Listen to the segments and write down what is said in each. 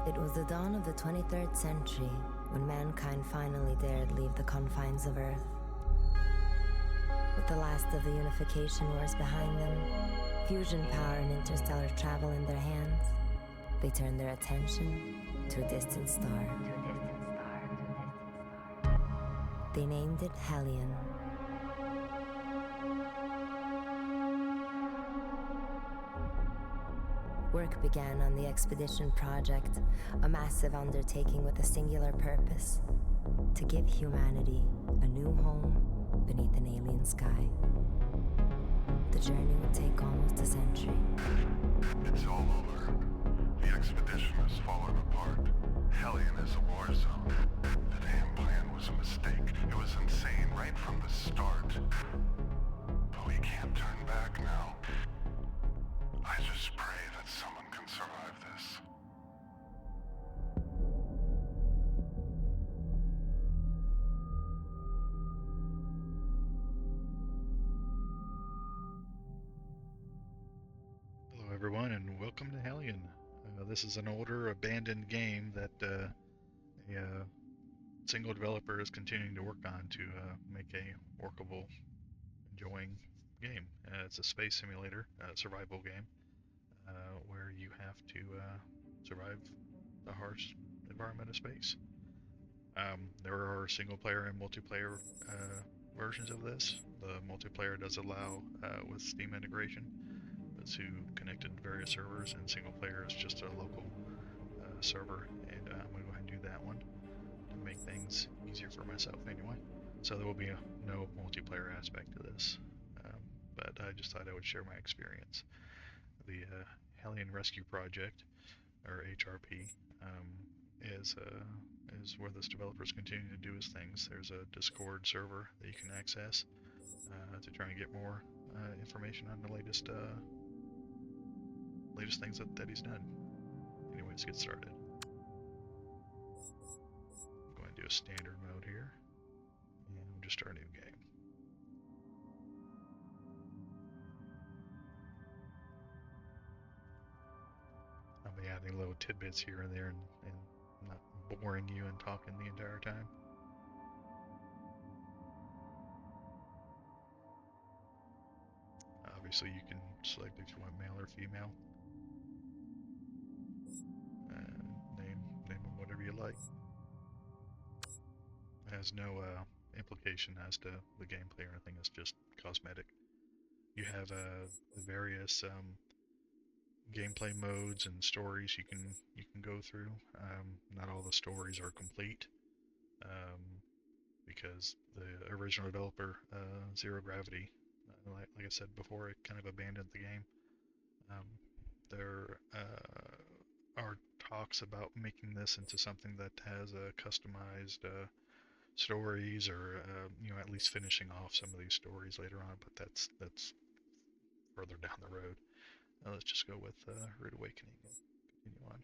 It was the dawn of the 23rd century when mankind finally dared leave the confines of Earth. With the last of the unification wars behind them, fusion power and interstellar travel in their hands, they turned their attention to a distant star. They named it Hellion. Work began on the expedition project, a massive undertaking with a singular purpose: to give humanity a new home beneath an alien sky. The journey would take almost a century. It's all over. The expedition has fallen apart. Hellion is a war zone. The damn plan was a mistake. It was insane right from the start. But we can't turn back now. I just pray that someone can survive this. Hello everyone and welcome to Hellion. This is an older abandoned game that a single developer is continuing to work on to make a workable, enjoying game. It's a space simulator, survival game, where you have to survive the harsh environment of space. There are single player and multiplayer versions of this. The multiplayer does allow with Steam integration to connected to various servers, and single player is just a local server, and I'm going to go ahead and do that one to make things easier for myself anyway. So there will be no multiplayer aspect to this, but I just thought I would share my experience. The Hellion Rescue Project, or HRP, is where this developer is continuing to do his things. There's a Discord server that you can access to try and get more information on the latest things that he's done. Anyway, let's get started. I'm going to do a standard mode here, and we'll just start a new game. I'll be adding little tidbits here and there and not boring you and talking the entire time. Obviously you can select if you want male or female. Name them whatever you like. It has no implication as to the gameplay or anything. It's just cosmetic. You have various gameplay modes and stories you can go through. Not all the stories are complete because the original developer, Zero Gravity, like I said before, it kind of abandoned the game. There are talks about making this into something that has customized stories, or at least finishing off some of these stories later on. But that's further down the road. Now let's just go with Rude Awakening and continue on.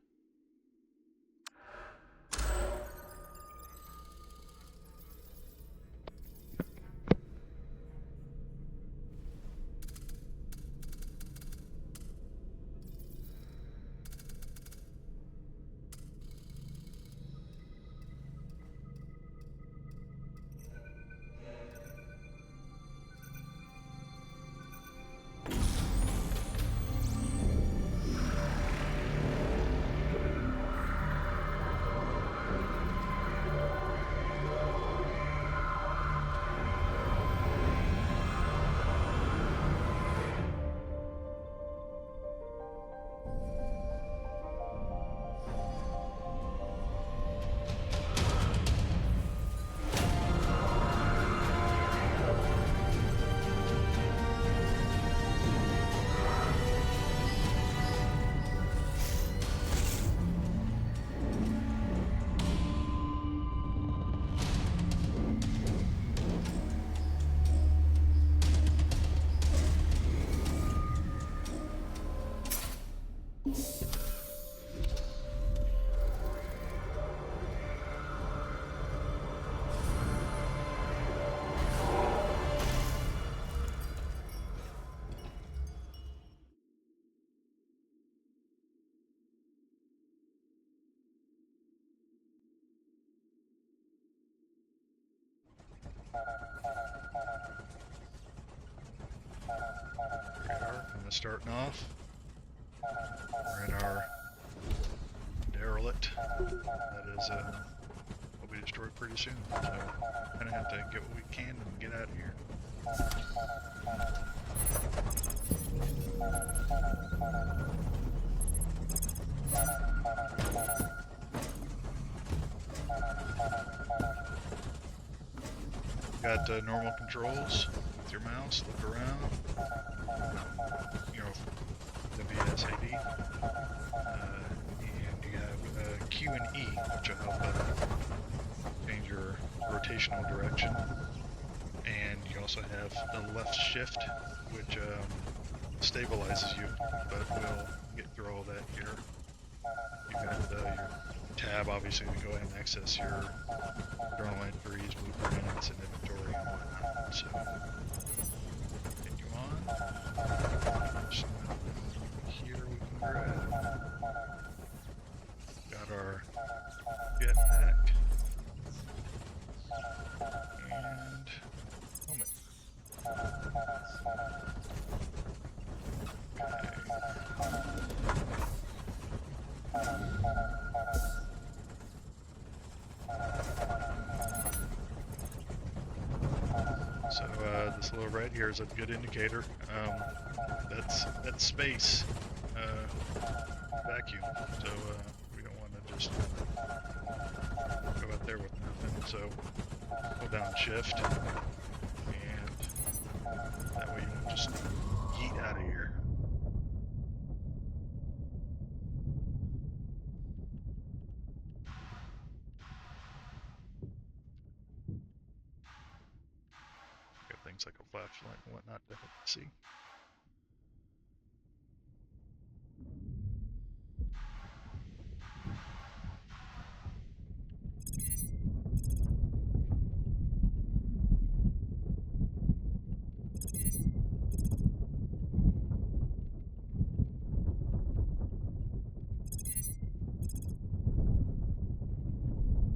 starting off, we're in our derelict that is will be destroyed pretty soon. So we're gonna have to get what we can and get out of here. Got normal controls with your mouse. Look around. You know, WSAD. And you have Q and E, which will help change your rotational direction. And you also have the left shift, which stabilizes you, but we'll get through all that here. You got your tab, obviously, to go ahead and access your journal entries, blueprints, and inventory and whatnot. So, continue on. So, here we can grab. Got our jetpack and helmet. So this little red here is a good indicator. That's space vacuum. So we don't want to just go out there with nothing. So hold down shift, and that way you won't just yeet out of here. Got things like a flashlight and whatnot to help you see.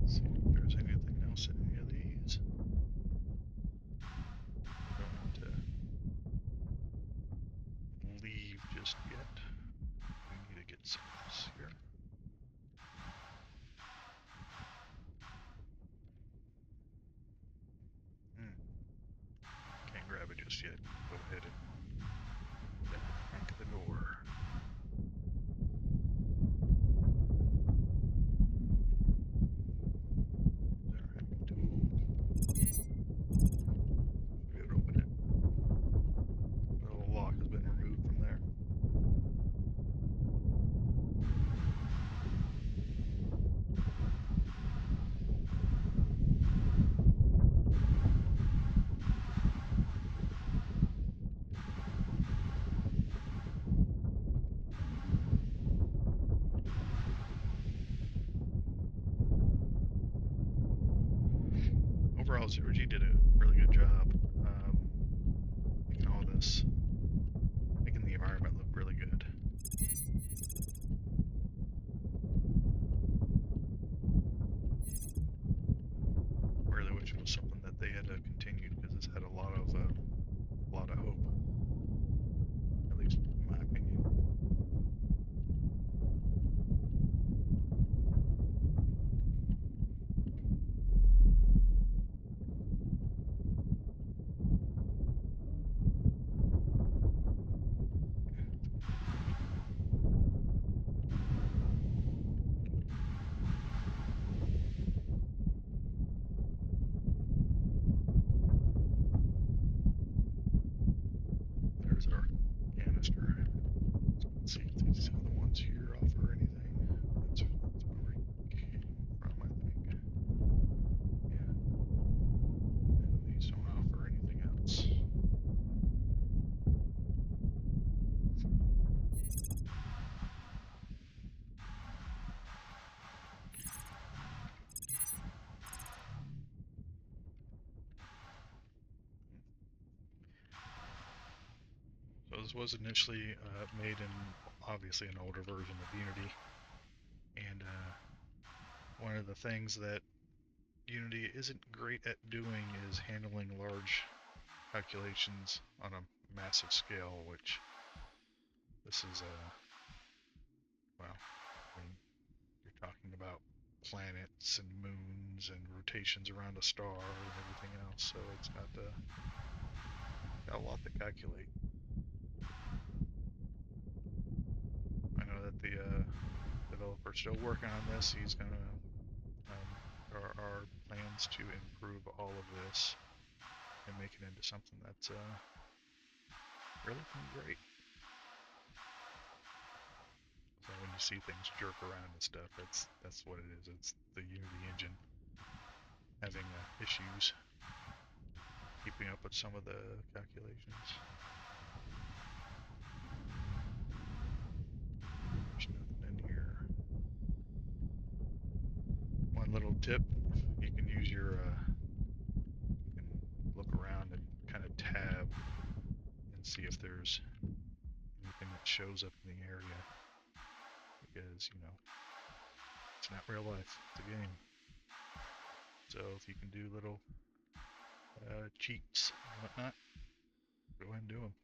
See if there's anything else in any of these. Don't want to leave just yet. We need to get some of this here. Can't grab it just yet. Go ahead and back the door. There's our hacking tool. We would open it. The little lock has been removed from there. Overall, Zero G did a really good job making all this, making the environment look really good. Really wish it was something that they had continued, because it's had a lot of hope, at least in my opinion. There's our canister. Let's see if these other ones here offer anything. That's where we came from, I think. Yeah. And these don't offer anything else. So this was initially made in, obviously, an older version of Unity, and one of the things that Unity isn't great at doing is handling large calculations on a massive scale, which This is well, I mean, you're talking about planets and moons and rotations around a star and everything else, so it's got a lot to calculate. I know that the developer's still working on this. He's gonna there are plans to improve all of this and make it into something that's really great. So when you see things jerk around and stuff, that's what it is. It's the Unity engine having issues keeping up with some of the calculations. There's nothing in here. One little tip: you can use your you can look around and kind of tab and see if there's anything that shows up in the area, because you know it's not real life, it's a game. So if you can do little cheats and whatnot, go ahead and do them.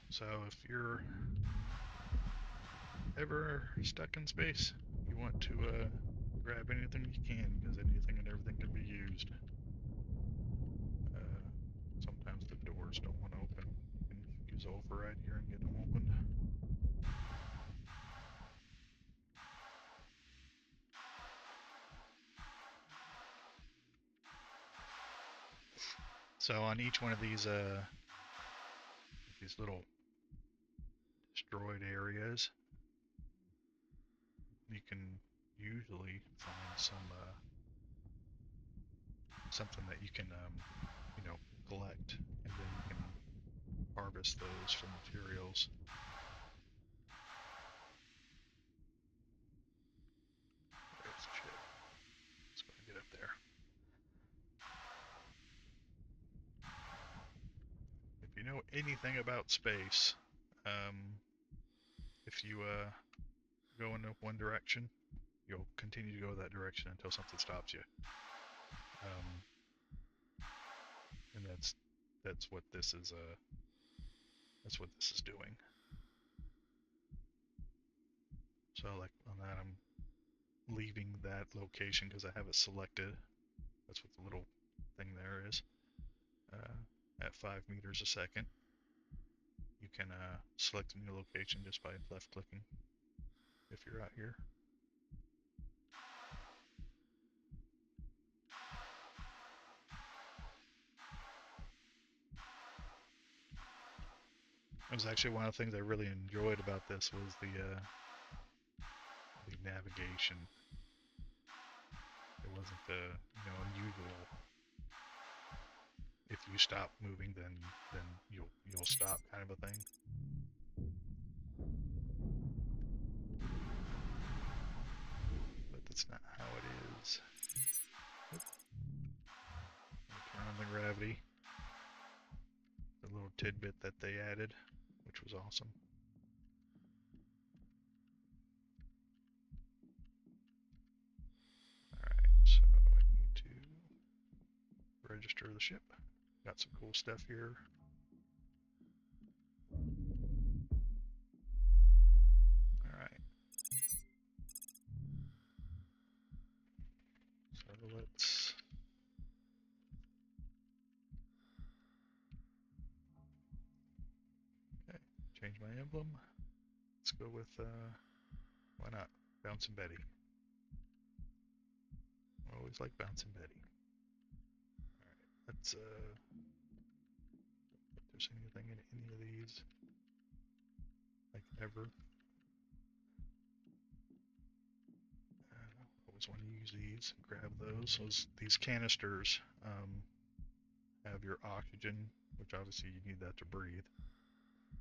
So if you're ever stuck in space, you want to grab anything you can, because anything and everything can be used. Sometimes the doors don't want to open. You can use override here and get them opened. So on each one of these little destroyed areas, you can usually find something that you can you know, collect, and then you can harvest those for materials. There's the ship. Let's go and get up there. If you know anything about space, if you go in one direction, you'll continue to go that direction until something stops you. And that's what this is doing. So like on that, I'm leaving that location because I have it selected. That's what the little thing there is. At 5 meters a second, you can select a new location just by left clicking if you're out here. It was actually one of the things I really enjoyed about this was the navigation. It wasn't unusual. If you stop moving, then you'll stop, kind of a thing. But that's not how it is. Oop. Turn on the gravity. The little tidbit that they added, which was awesome. Alright, so I need to register the ship. Got some cool stuff here. Alright. So let's change my emblem. Let's go with why not? Bouncing Betty. I always like Bouncing Betty. Alright, let's if there's anything in any of these, like ever. Always want to use these, grab those. These canisters have your oxygen, which obviously you need that to breathe,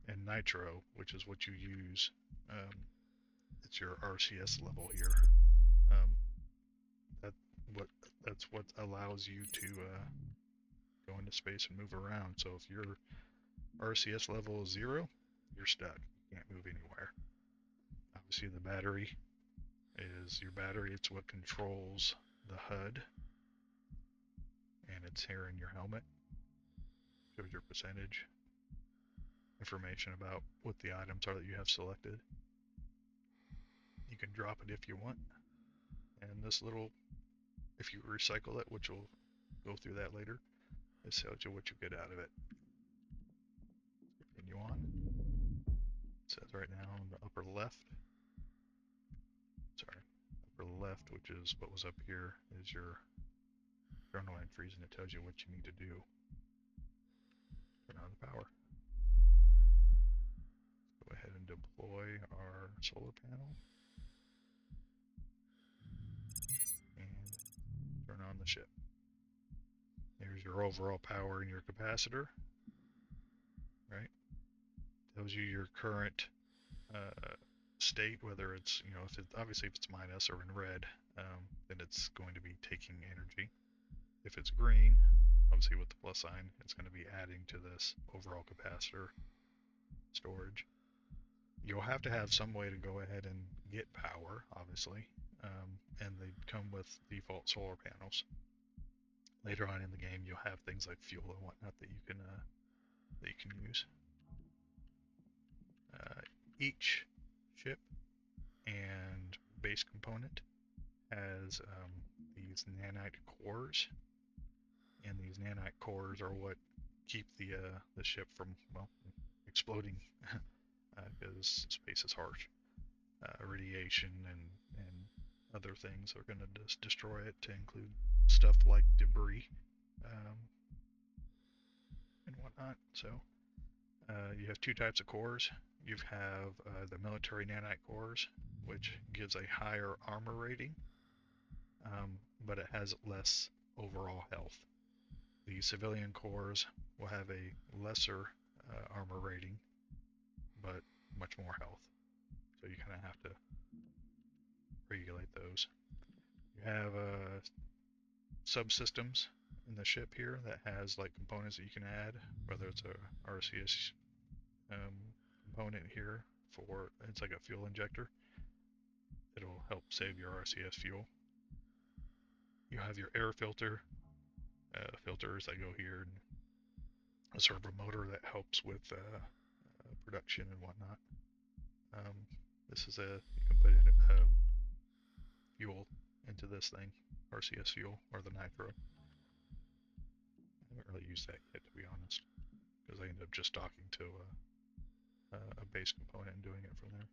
and nitro, which is what you use. It's your RCS level here. What that's what allows you to go into space and move around. So if your RCS level is 0, you're stuck. You can't move anywhere. Obviously, the battery is your battery. It's what controls the HUD, and it's here in your helmet. Shows your percentage, information about what the items are that you have selected. You can drop it if you want. And this little, if you recycle it, which we'll go through that later, it tells you what you get out of it. Continue on. It says right now in the upper left, which is what was up here, is your journal entries, and it tells you what you need to do. Turn on the power. Go ahead and deploy our solar panel. And turn on the ship. There's your overall power and your capacitor. Right? Tells you your current state, whether it's, obviously if it's minus or in red, then it's going to be taking energy. If it's green, obviously with the plus sign, it's going to be adding to this overall capacitor storage. You'll have to have some way to go ahead and get power, obviously, and they come with default solar panels. Later on in the game, you'll have things like fuel and whatnot that you can use. Each ship and base component has these nanite cores, and these nanite cores are what keep the ship from, well, exploding, because space is harsh. Radiation and other things are going to destroy it, to include stuff like debris and whatnot. So you have two types of cores. You have the military nanite cores, which gives a higher armor rating, but it has less overall health. The civilian cores will have a lesser armor rating, but much more health. So you kind of have to regulate those. You have subsystems in the ship here that has like components that you can add, whether it's a RCS component here for, it's like a fuel injector. It'll help save your RCS fuel. You have your air filters that go here, and a servo motor that helps with production and whatnot. This is you can put in fuel into this thing, RCS fuel, or the nitro. I haven't really used that yet, to be honest, because I ended up just talking to a base component and doing it from there.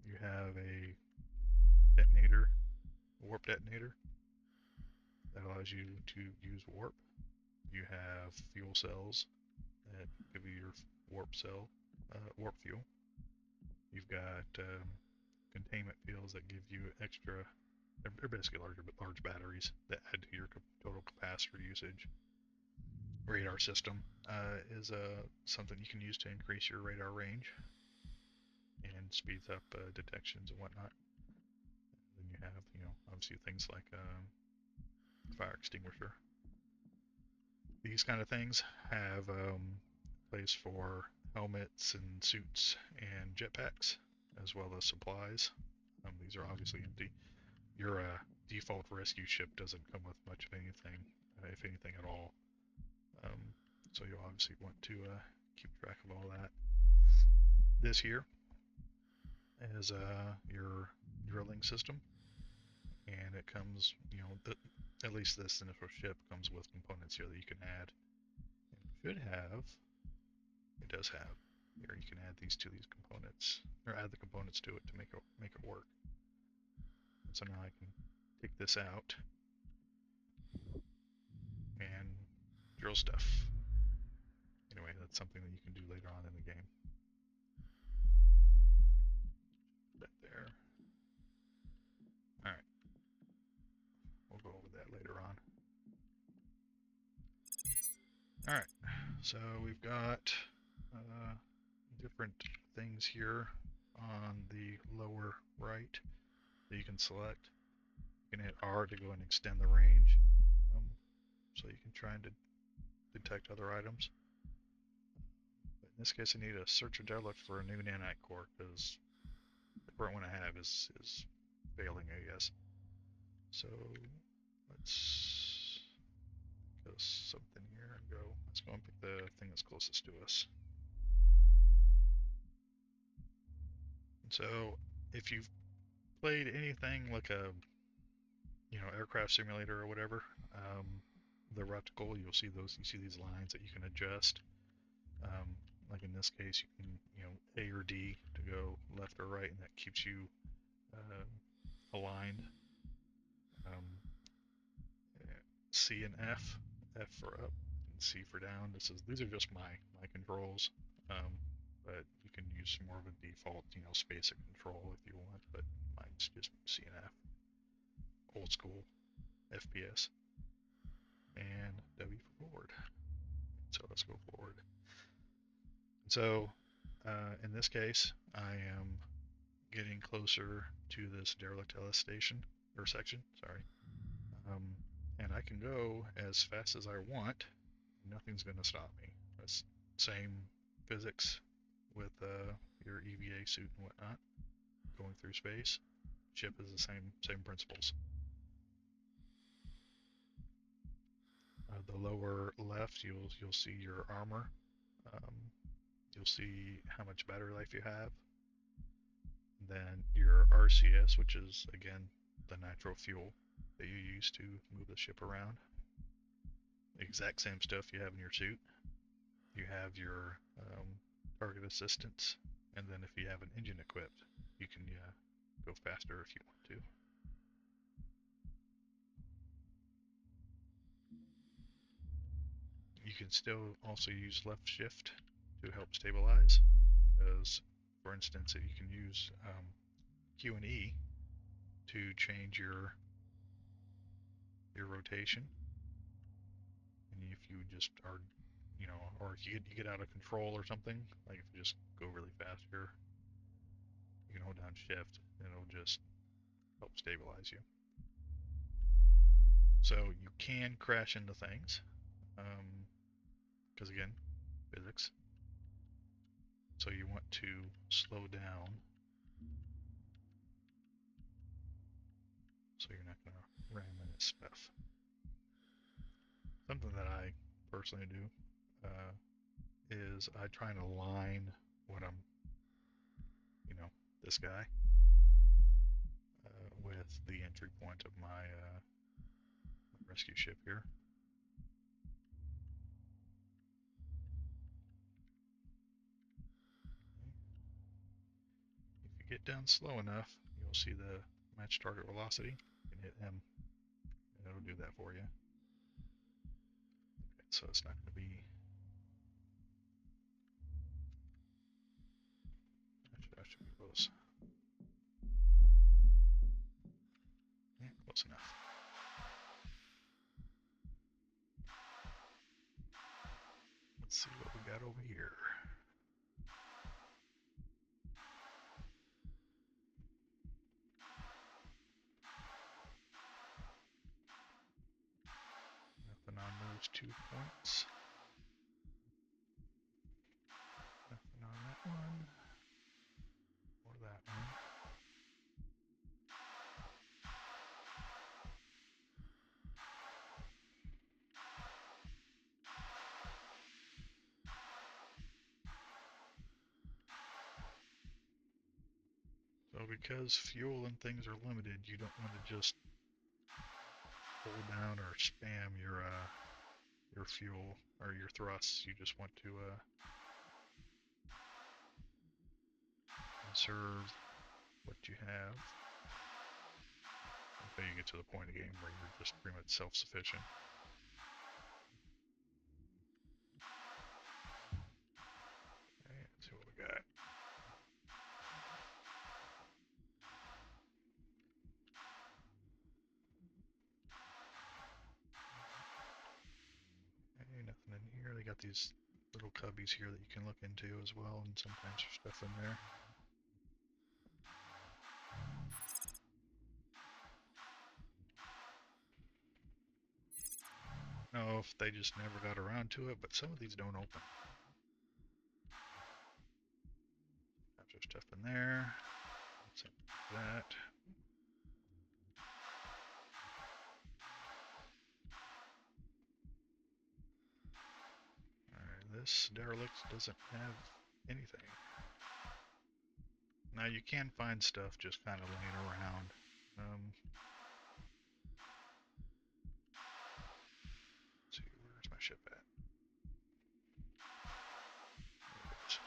You have a detonator, warp detonator, that allows you to use warp. You have fuel cells that give you your warp fuel. You've got containment fields that give you extra. They're basically large batteries that add to your total capacitor usage. Radar system is something you can use to increase your radar range and speeds up detections and whatnot. And then you have, obviously things like fire extinguisher. These kind of things have place for helmets and suits and jetpacks, as well as supplies. These are obviously empty. Your default rescue ship doesn't come with much of anything, if anything at all. So you'll obviously want to keep track of all that. This here is your drilling system, and it comes, at least this initial ship comes with components here that you can add. It does have. Here you can add these to these components, or add the components to it to make it work. And so now I can take this out and drill stuff. Anyway, that's something that you can do later on in the game. Put that there. Alright. We'll go over that later on. Alright, so we've got different things here on the lower right that you can select. You can hit R to go and extend the range, so you can try and detect other items. But in this case, I need a search or derelict for a new nanite core because the current one I have is failing, I guess. So let's go something here and go. Let's go and pick the thing that's closest to us. And so if you've played anything like a aircraft simulator or whatever, the reticle, you see these lines that you can adjust. Like in this case, you can A or D to go left or right, and that keeps you aligned. C and F for up and C for down. These are just my controls, but you can use more of a default space of control if you want. But mine's just C and F, old school FPS, and W for forward. So let's go forward. And so in this case, I am getting closer to this derelict LS station or section. Sorry. And I can go as fast as I want. Nothing's going to stop me. That's same physics with your EVA suit and whatnot. Going through space, ship is the same principles. The lower left, you'll see your armor. You'll see how much battery life you have. Then your RCS, which is again the nitro fuel that you use to move the ship around. The exact same stuff you have in your suit. You have your target assistance, and then if you have an engine equipped, you can go faster if you want to. You can still also use left shift to help stabilize, because for instance, you can use Q and E to change your rotation, and if you just are or if you get out of control or something, like if you just go really fast here, you can hold down shift and it'll just help stabilize you. So you can crash into things, because again, physics. So you want to slow down so you're not going to ram into stuff. Something that I personally do is I try and align what I'm, this guy, with the entry point of my rescue ship here. If you get down slow enough, you'll see the match target velocity. You can hit M, and it'll do that for you. Okay, so it's not going to be. I should be close. Yeah, close enough. Let's see what we got over here. Nothing on those 2 points. Nothing on that one. Or that one. So because fuel and things are limited, you don't want to just hold down or spam your fuel or your thrusts. You just want to conserve what you have until you get to the point of the game where you're just pretty much self-sufficient. Okay, let's see what we got. Okay, nothing in here. They got these little cubbies here that you can look into as well, and sometimes there's stuff in there. know if they just never got around to it, but some of these don't open. There's stuff in there. Let's that. Alright, this derelict doesn't have anything. Now you can find stuff just kind of laying around. Let's see, where's my ship at? There it is.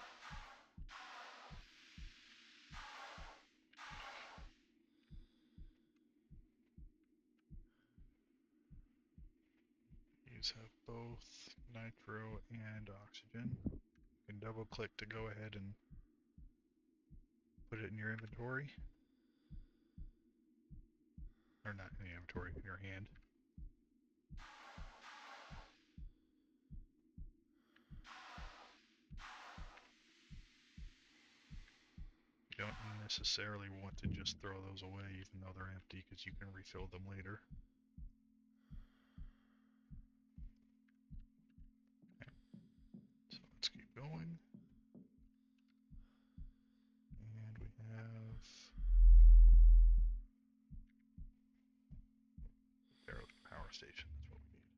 These have both nitro and oxygen. You can double click to go ahead and put it in your inventory. Or not in the inventory, in your hand. You don't necessarily want to just throw those away even though they're empty, because you can refill them later. Okay. So let's keep going. And we have derelict power station, that's what we need.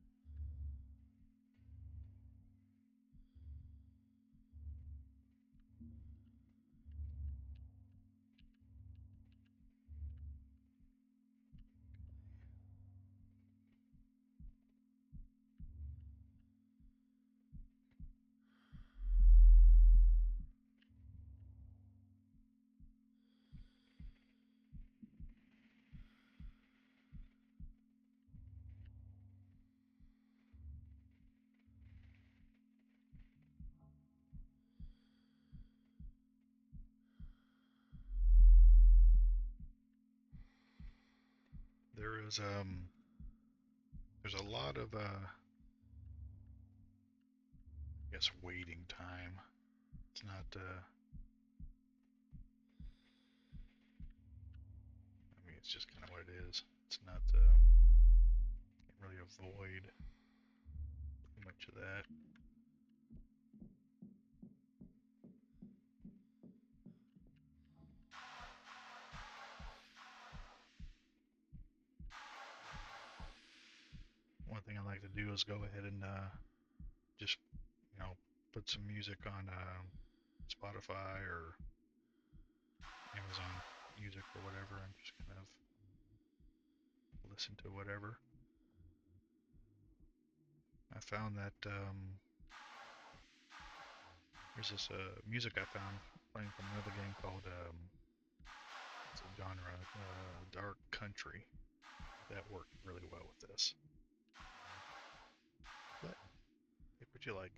There's a lot of I guess waiting time. It's not I mean, it's just kind of what it is. It's not can't really avoid too much of that. One thing I like to do is go ahead and just, you know, put some music on Spotify or Amazon Music or whatever, and just kind of listen to whatever. I found that there's this music I found playing from another game called it's a genre, dark country, that worked really well with this. But pick what you like.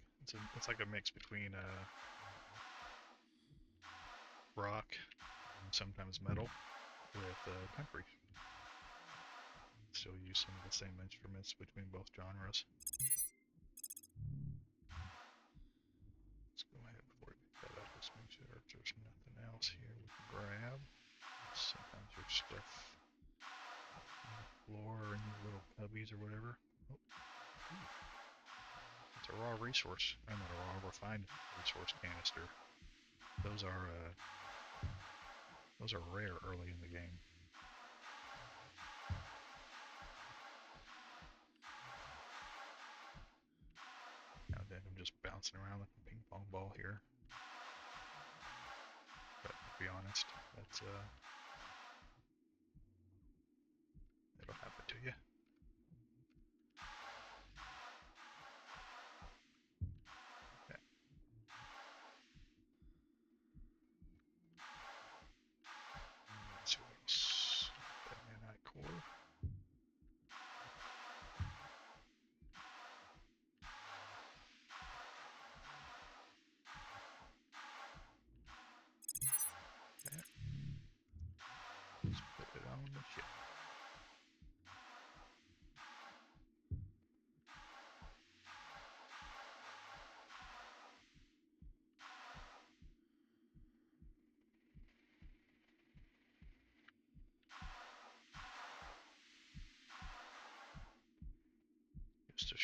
It's like a mix between rock and sometimes metal with country. Still use some of the same instruments between both genres. Let's go ahead before we pick that up. Let's make sure there's nothing else here we can grab. Sometimes there's stuff on the floor or in these little cubbies or whatever. Oh. It's a raw resource. Not a raw, refined resource canister. Those are rare early in the game. Now then, I'm just bouncing around like a ping pong ball here. But to be honest, that's it'll happen to you. Okay. Let's see what else. That nanite core.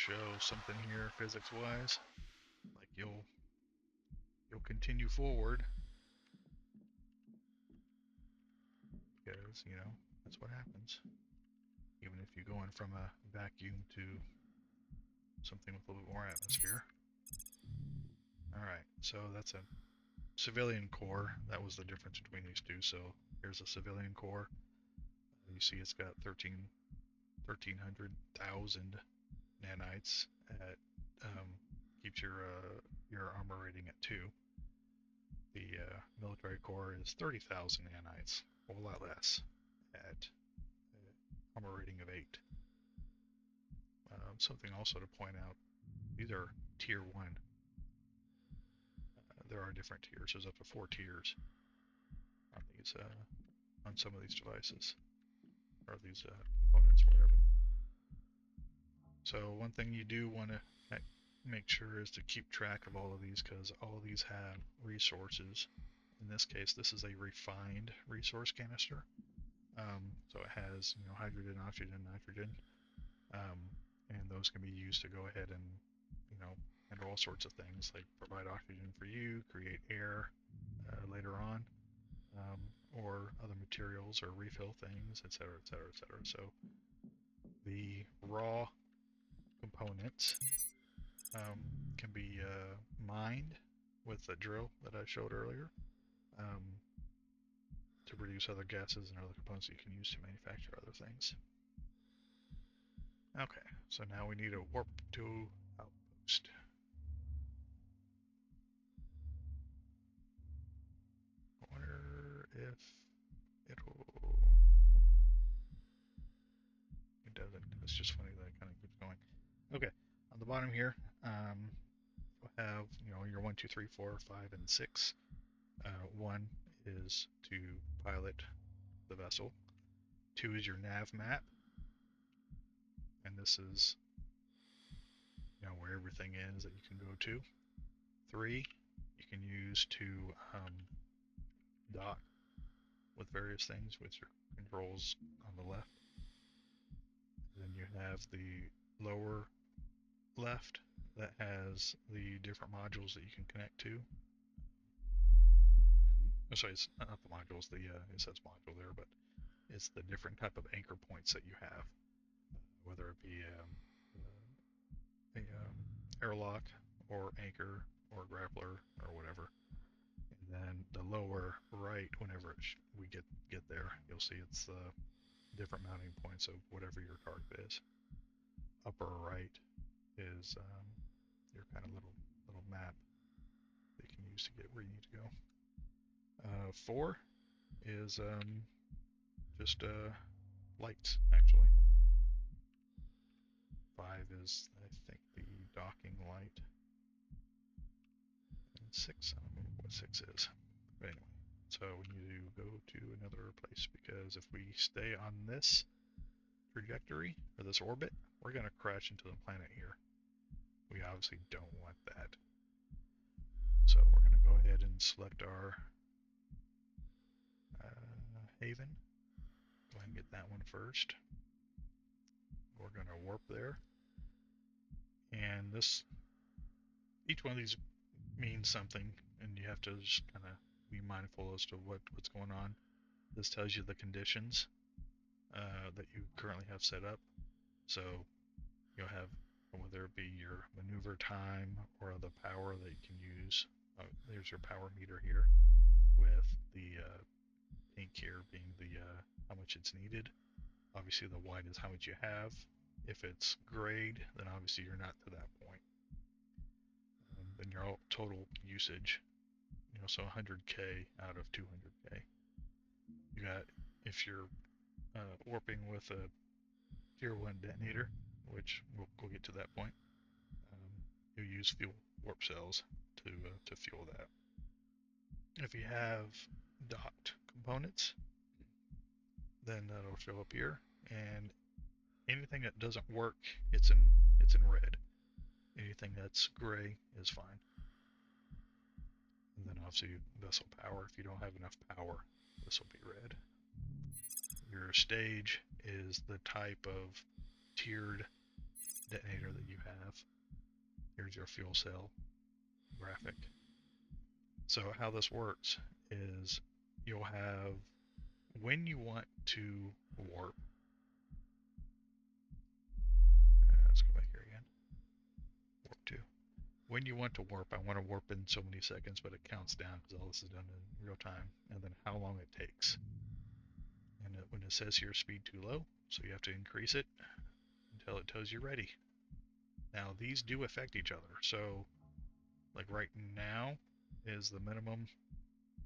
show something here physics-wise. Like you'll continue forward because, you know, that's what happens. Even if you go in from a vacuum to something with a little bit more atmosphere. Alright, so that's a civilian core. That was the difference between these two. So here's a civilian core. You see it's got 1,300,000 nanites at keeps your armor rating at 2. The military core is 30,000 nanites, a whole lot less, at armor rating of 8. Something also to point out: these are tier 1. There are different tiers. There's up to 4 tiers on these on some of these devices or these components, whatever. So one thing you do want to make sure is to keep track of all of these, because all of these have resources. In this case, this is a refined resource canister. So it has, you know, hydrogen, oxygen, nitrogen, and those can be used to go ahead and, you know, handle all sorts of things, like provide oxygen for you, create air later on, or other materials, or refill things, etc., etc., etc. So the raw components can be mined with the drill that I showed earlier, to produce other gases and other components that you can use to manufacture other things. Okay, so now we need a warp to Outpost. I wonder if it'll... It doesn't. It's just funny that it kind of keeps going. Okay, on the bottom here, we'll have, you know, your 1, 2, 3, 4, 5, and 6. 1 is to pilot the vessel. 2 is your nav map, and this is, you know, where everything is that you can go to. 3 you can use to dock with various things, with your controls on the left. And then you have the lower left that has the different modules that you can connect to. And, sorry, it's not the modules. It says module there, but it's the different type of anchor points that you have, whether it be a airlock or anchor or grappler or whatever. And then the lower right, whenever we get there, you'll see it's different mounting points of whatever your target is. Upper right is your kind of little map that you can use to get where you need to go. 4 is just lights, actually. 5 is, I think, the docking light. And 6, I don't remember what 6 is. But anyway, so we need to go to another place, because if we stay on this trajectory, or this orbit, we're going to crash into the planet here. We obviously don't want that. So we're going to go ahead and select our haven. Go ahead and get that one first. We're going to warp there. And this, each one of these means something, and you have to just kind of be mindful as to what's going on. This tells you the conditions that you currently have set up. So you'll have, whether it be your maneuver time or the power that you can use. There's your power meter here, with the pink here being the how much it's needed. Obviously the white is how much you have. If it's grayed, then obviously you're not to that point. Then your total usage, you know, so 100k out of 200k. You got, if you're warping with a tier 1 detonator, which we'll get to that point, you use fuel warp cells to fuel that. If you have docked components, then that'll show up here, and anything that doesn't work, it's in red. Anything that's gray is fine. And then obviously vessel power, if you don't have enough power, this will be red. Your stage is the type of tiered detonator that you have. have, here's your fuel cell graphic. So how this works is you'll have, when you want to warp, let's go back here again, warp 2. When you want to warp, I want to warp in so many seconds, but it counts down because all this is done in real time, and then how long it takes. And when it says here speed too low, so you have to increase it until it tells you ready. Now these do affect each other, so like right now is the minimum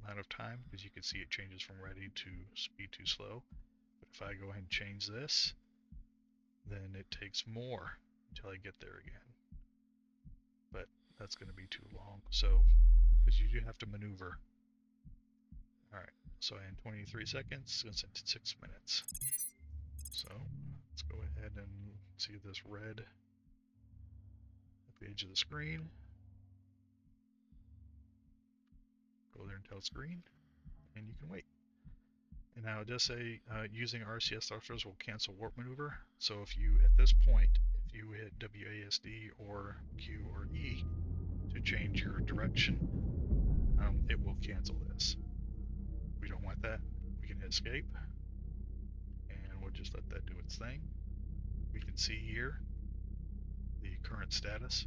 amount of time, because you can see it changes from ready to speed too slow. But if I go ahead and change this, then it takes more until I get there again. But that's going to be too long, so because you do have to maneuver. Alright, so in 23 seconds, it's into 6 minutes. So let's go ahead and see this red at the edge of the screen. Go there until it's green, and you can wait. And now it does say using RCS thrusters will cancel warp maneuver. So if you, at this point, if you hit WASD or Q or E to change your direction, it will cancel this. We don't want that. We can hit escape, and we'll just let that do its thing. We can see here the current status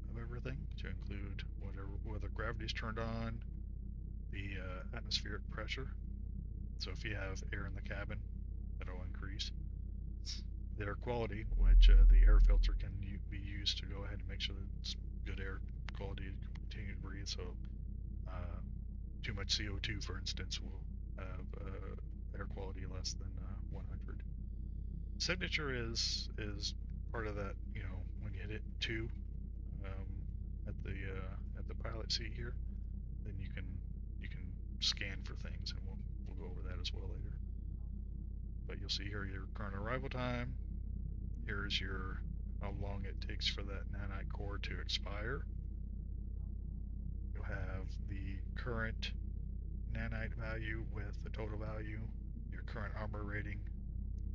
of everything, to include whether gravity's turned on, the atmospheric pressure. So if you have air in the cabin, that'll increase. The air quality, which the air filter can be used to go ahead and make sure that it's good air quality to continue to breathe. So too much CO2, for instance, will have air quality less than 100. Signature is part of that. You know, when you hit 2 at the pilot seat here, then you can scan for things, and we'll go over that as well later. But you'll see here your current arrival time. Here's your how long it takes for that nanite core to expire. You'll have the current nanite value with the total value, your current armor rating,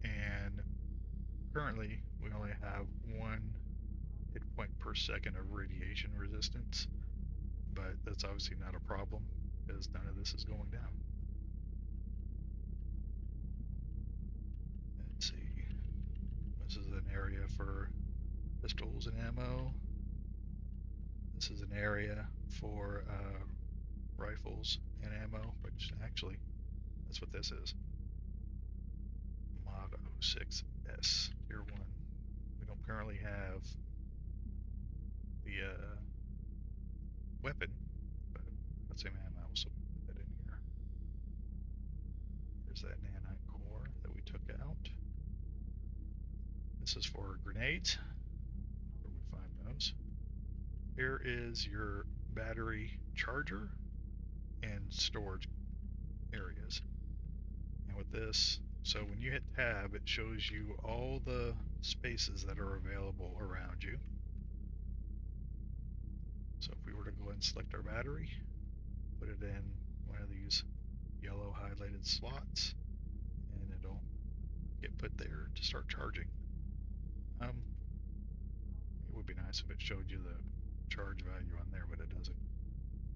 and currently we only have 1 hit point per second of radiation resistance, but that's obviously not a problem because none of this is going down. Let's see. This is an area for pistols and ammo. This is an area for rifles and ammo, which actually, that's what this is. Mod 06S, Tier 1. We don't currently have the weapon, but that's same ammo, so we'll put that in here. Here's that nanite core that we took out. This is for grenades, where we find those. Here is your battery charger and storage areas. And with this, so when you hit tab, it shows you all the spaces that are available around you. So if we were to go ahead and select our battery, put it in one of these yellow highlighted slots, and it'll get put there to start charging. It would be nice if it showed you the charge value on there, but it doesn't.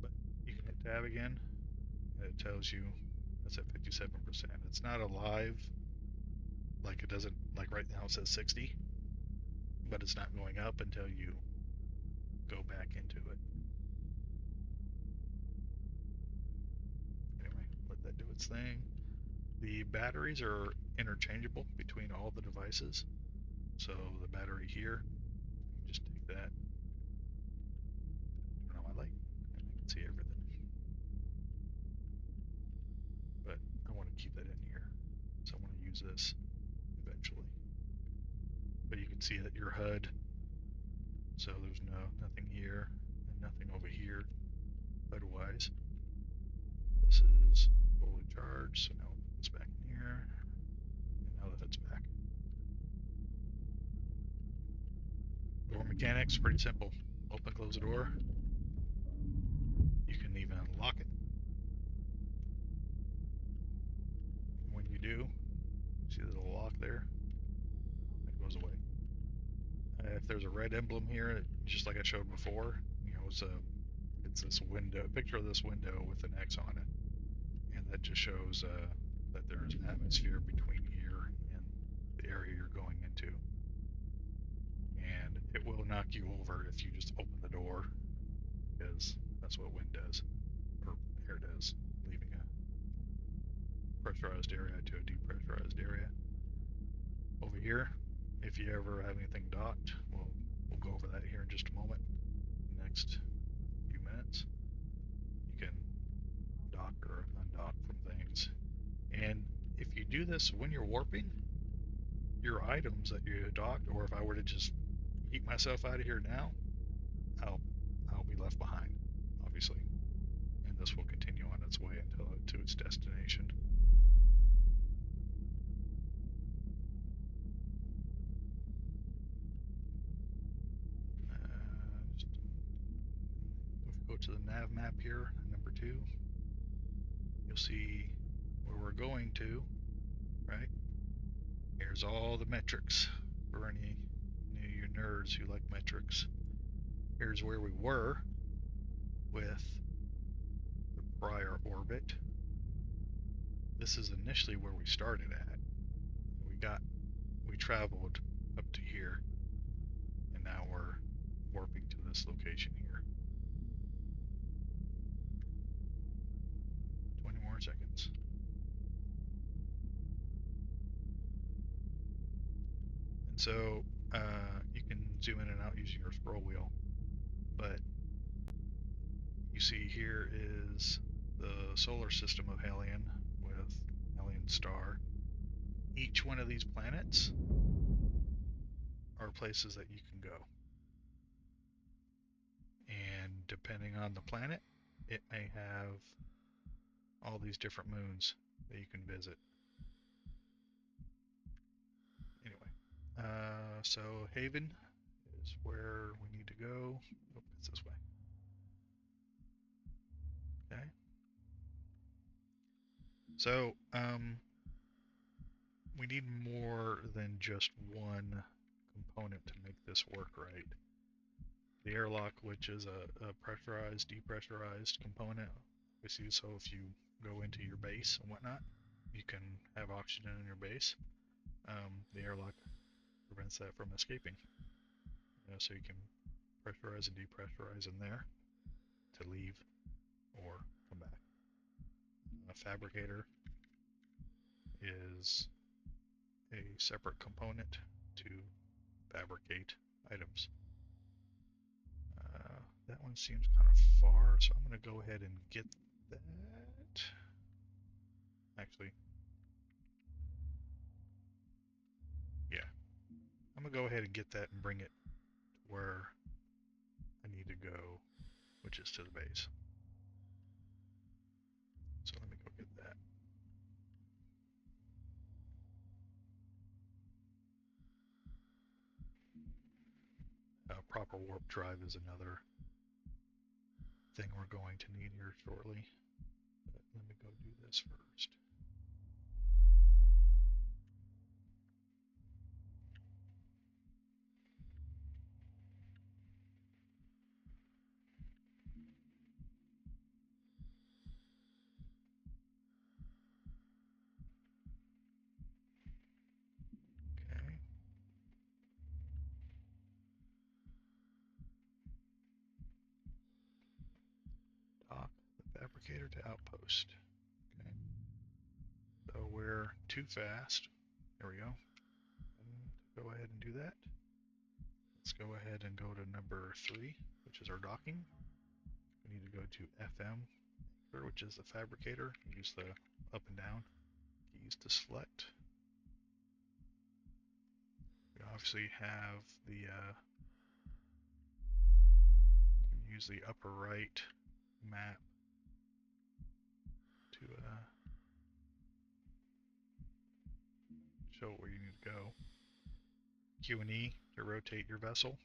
But you can hit tab again, and it tells you that's at 57%. It's not alive, like it doesn't, like right now it says 60, but it's not going up until you go back into it. Anyway, let that do its thing. The batteries are interchangeable between all the devices. So the battery here, I can just take that, turn on my light, and I can see everything. But I want to keep that in here, so I want to use this eventually. But you can see that your HUD, so there's nothing here and nothing over here HUD-wise. This is fully charged, so now it's back in here, and now the HUD's back. Door mechanics, pretty simple. Open, close the door. You can even unlock it. And when you do, see the little lock there? It goes away. If there's a red emblem here, just like I showed before, it's this window, picture of this window with an X on it, and that just shows that there's an atmosphere between here and the area you're going into. And it will knock you over if you just open the door, because that's what wind does, or air does, leaving a pressurized area to a depressurized area. Over here, if you ever have anything docked, we'll go over that here in just a moment. Next few minutes, you can dock or undock from things. And if you do this when you're warping, your items that you docked, or if I were to just yeet myself out of here now, I'll be left behind, obviously. And this will continue on its way until to its destination. If we go to the nav map here, number 2, you'll see where we're going to, right? Here's all the metrics for any of you nerds who like metrics. Here's where we were with the prior orbit. This is initially where we started at. We traveled up to here, and now we're warping to this location here. 20 more seconds. And so you can zoom in and out using your scroll wheel, but you see here is the solar system of Hellion with Hellion Star. Each one of these planets are places that you can go. And depending on the planet, it may have all these different moons that you can visit. Anyway, so Haven is where we need to go. Oh, it's this way. Okay. So, we need more than just one component to make this work right. The airlock, which is a pressurized, depressurized component, obviously, so if you go into your base and whatnot, you can have oxygen in your base. The airlock prevents that from escaping. So you can pressurize and depressurize in there to leave or come back. A Fabricator is a separate component to fabricate items. That one seems kind of far, so I'm going to go ahead and get that. Actually, yeah. I'm going to go ahead and get that and bring it to where I need to go, which is to the base. So let me go get that. Proper warp drive is another thing we're going to need here shortly. But let me go do this first. Okay. Dock the Fabricator to Outpost. Okay. So we're too fast. There we go. Go ahead and do that. Let's go ahead and go to number 3, which is our docking. We need to go to FM, which is the Fabricator. Use the up and down keys to select. We obviously have the, you can use the upper right map to show where you need to go. Q and E to rotate your vessel.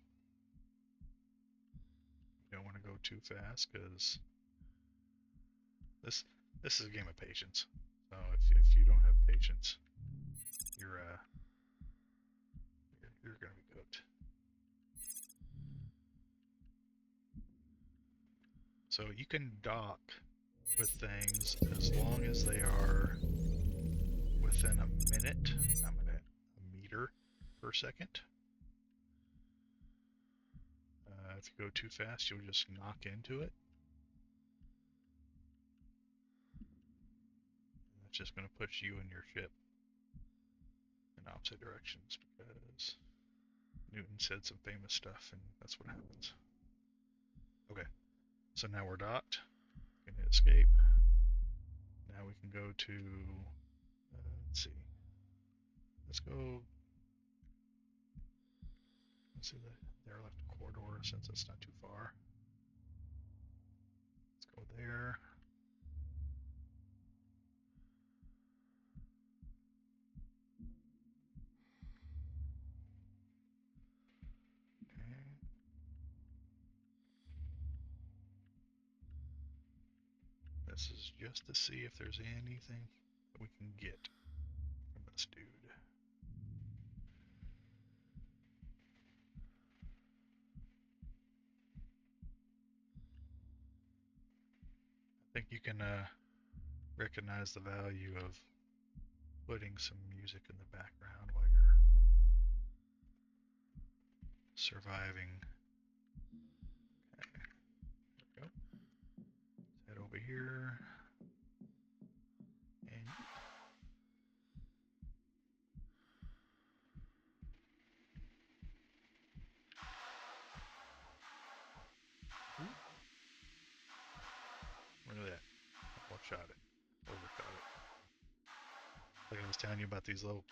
You don't want to go too fast because this is a game of patience. So if you don't have patience, you're gonna be cooked. So you can dock with things as long as they are within a minute, a meter per second. If you go too fast, you'll just knock into it. And that's just going to push you and your ship in opposite directions because Newton said some famous stuff, and that's what happens. Okay, so now we're docked. We can hit escape. Now we can go to, let's see. Let's see the airlock corridor since it's not too far. Let's go there. Okay. This is just to see if there's anything that we can get from this dude. I think you can recognize the value of putting some music in the background while you're surviving. Okay, there we go. Let's head over here. And look at that. One-shot it. Overshot it. Like I was telling you about these little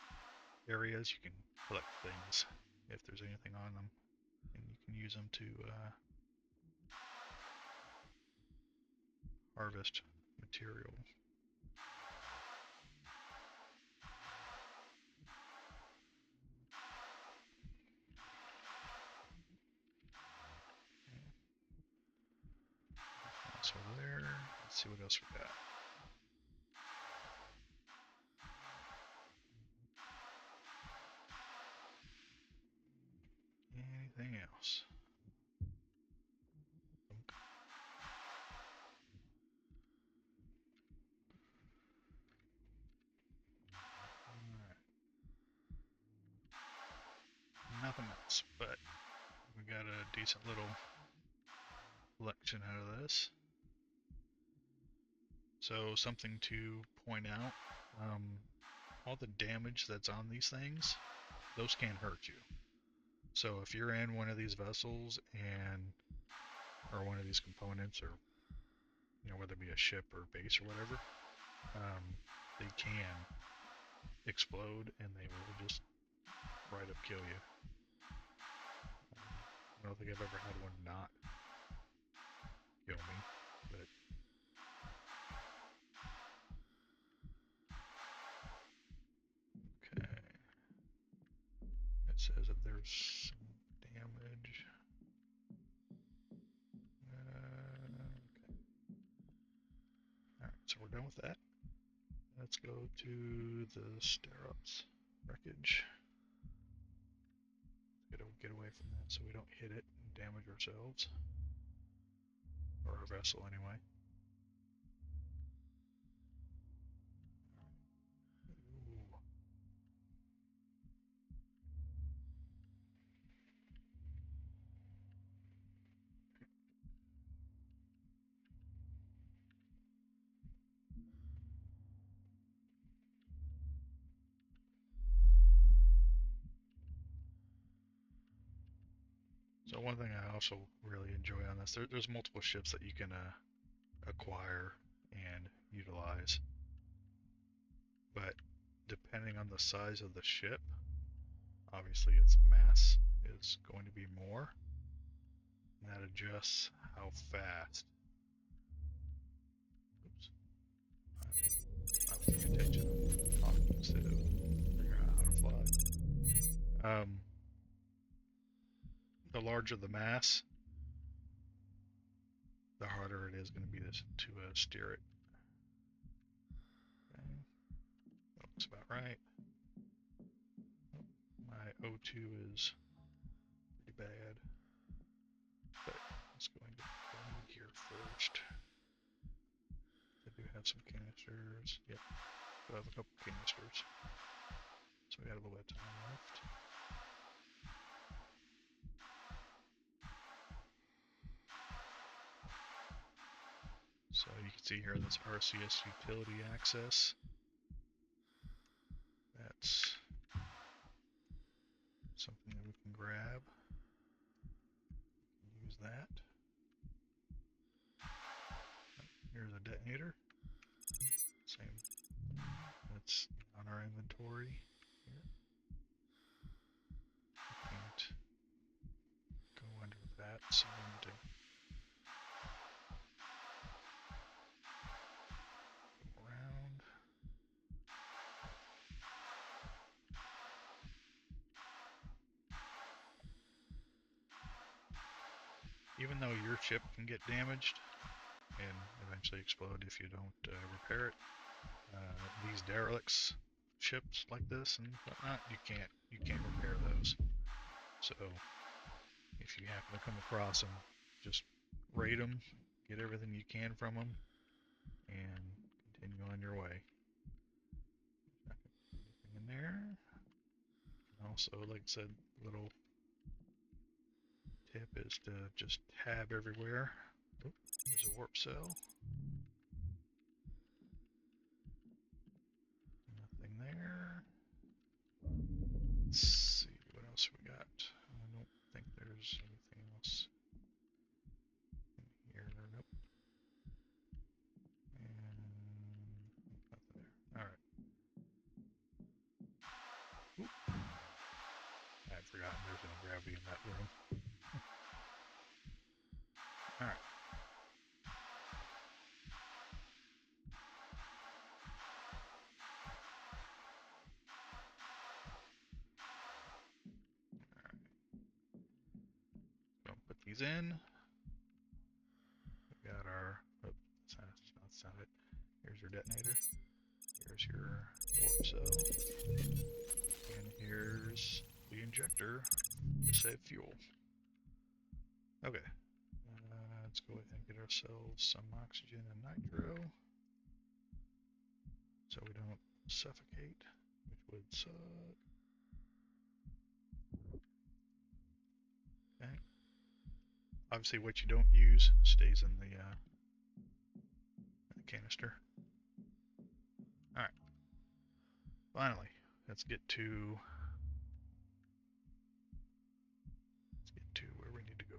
areas, you can collect things if there's anything on them, and you can use them to harvest material. So there, let's see what else we got. Anything else? Alright. Nothing else, but we got a decent little collection out of this. So something to point out, all the damage that's on these things, those can hurt you. So if you're in one of these vessels or one of these components, or whether it be a ship or base or whatever, they can explode and they will just right up kill you. I don't think I've ever had one not kill me, but okay. It says that there's some damage. Okay. Alright, so we're done with that. Let's go to the Steropes wreckage. Get away from that so we don't hit it and damage ourselves. Or our vessel anyway. Ooh. So one thing I also really enjoy on this, there's multiple ships that you can acquire and utilize, but depending on the size of the ship, obviously its mass is going to be more, and that adjusts how fast. Oops. I'm not paying attention. I'm talking instead of figuring out how to fly. The larger the mass, the harder it is going to be to steer it. Okay. That looks about right. Oh, my O2 is pretty bad, but let's go into gear first. canisters. Yep, we'll have a couple canisters. So we got a little bit of time left. So you can see here this RCS utility access. That's something that we can grab. Use that. Here's a detonator. Same. That's on our inventory here. Can't go under that, so we need to go around. Even though your ship can get damaged and eventually explode if you don't repair it, these derelicts ships like this and whatnot, you can't repair those. So if you happen to come across them, just raid them, get everything you can from them, and continue on your way. Anything in there? And also, like I said, little tip is to just tab everywhere. Oh, there's a warp cell. Nothing there. Let's see what else we got. I don't think there's anything else in here. Nope. And nothing there. Alright. I had forgotten there's no gravity in that room. Alright. So put these in. We got our, oh, that's not it. Here's your detonator. Here's your warp cell. And here's the injector to save fuel. Okay. Let's go ahead and get ourselves some oxygen and nitro. So we don't suffocate, which would suck. Okay. Obviously, what you don't use stays in the canister. All right. Finally, let's get to where we need to go.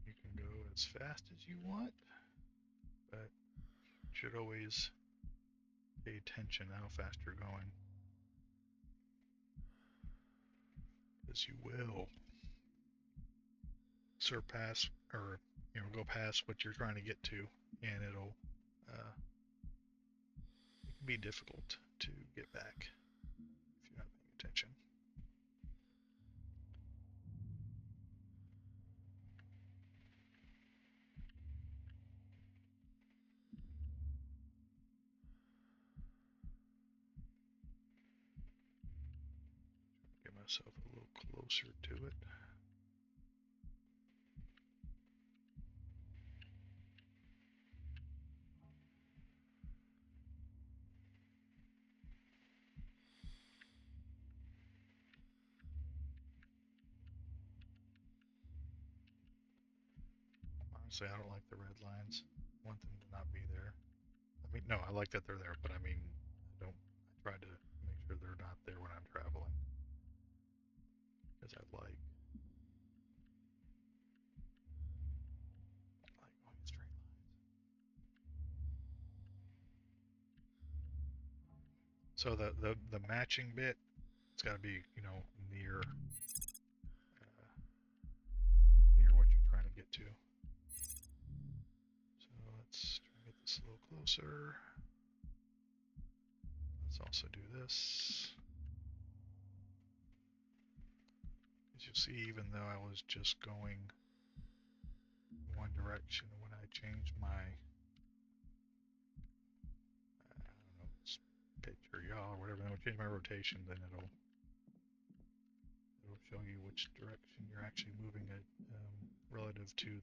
You can go as fast as you want, but you should always pay attention how fast you're going, because you will surpass or go past what you're trying to get to, and it can be difficult to get back if you're not paying attention. Get myself a little closer to it. Honestly, I don't like the red lines. I want them to not be there. I mean, no, I like that they're there, but I mean, I try to make sure they're not there when I'm traveling. Because I like going straight lines. So the matching bit, it's got to be, near what you're trying to get to. So let's try to get this a little closer. Let's also do this. As you see, even though I was just going one direction, when I change my, I don't know, pitch or yaw or whatever, then I change my rotation, then it'll show you which direction you're actually moving it relative to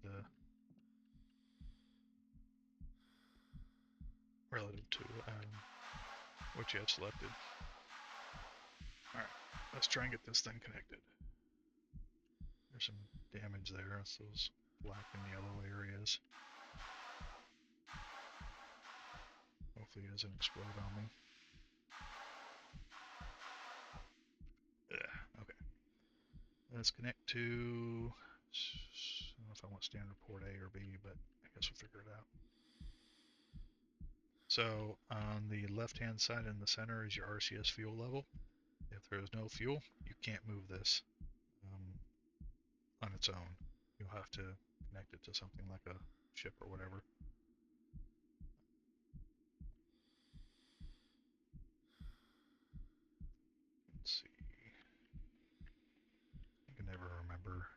what you have selected. All right, let's try and get this thing connected. There's some damage there. It's those black and yellow areas. Hopefully it doesn't explode on me. Yeah, okay. Let's connect to, I don't know if I want standard port A or B, but I guess we'll figure it out. So on the left-hand side in the center is your RCS fuel level. If there is no fuel, you can't move this on its own. You'll have to connect it to something like a ship or whatever. Let's see. I can never remember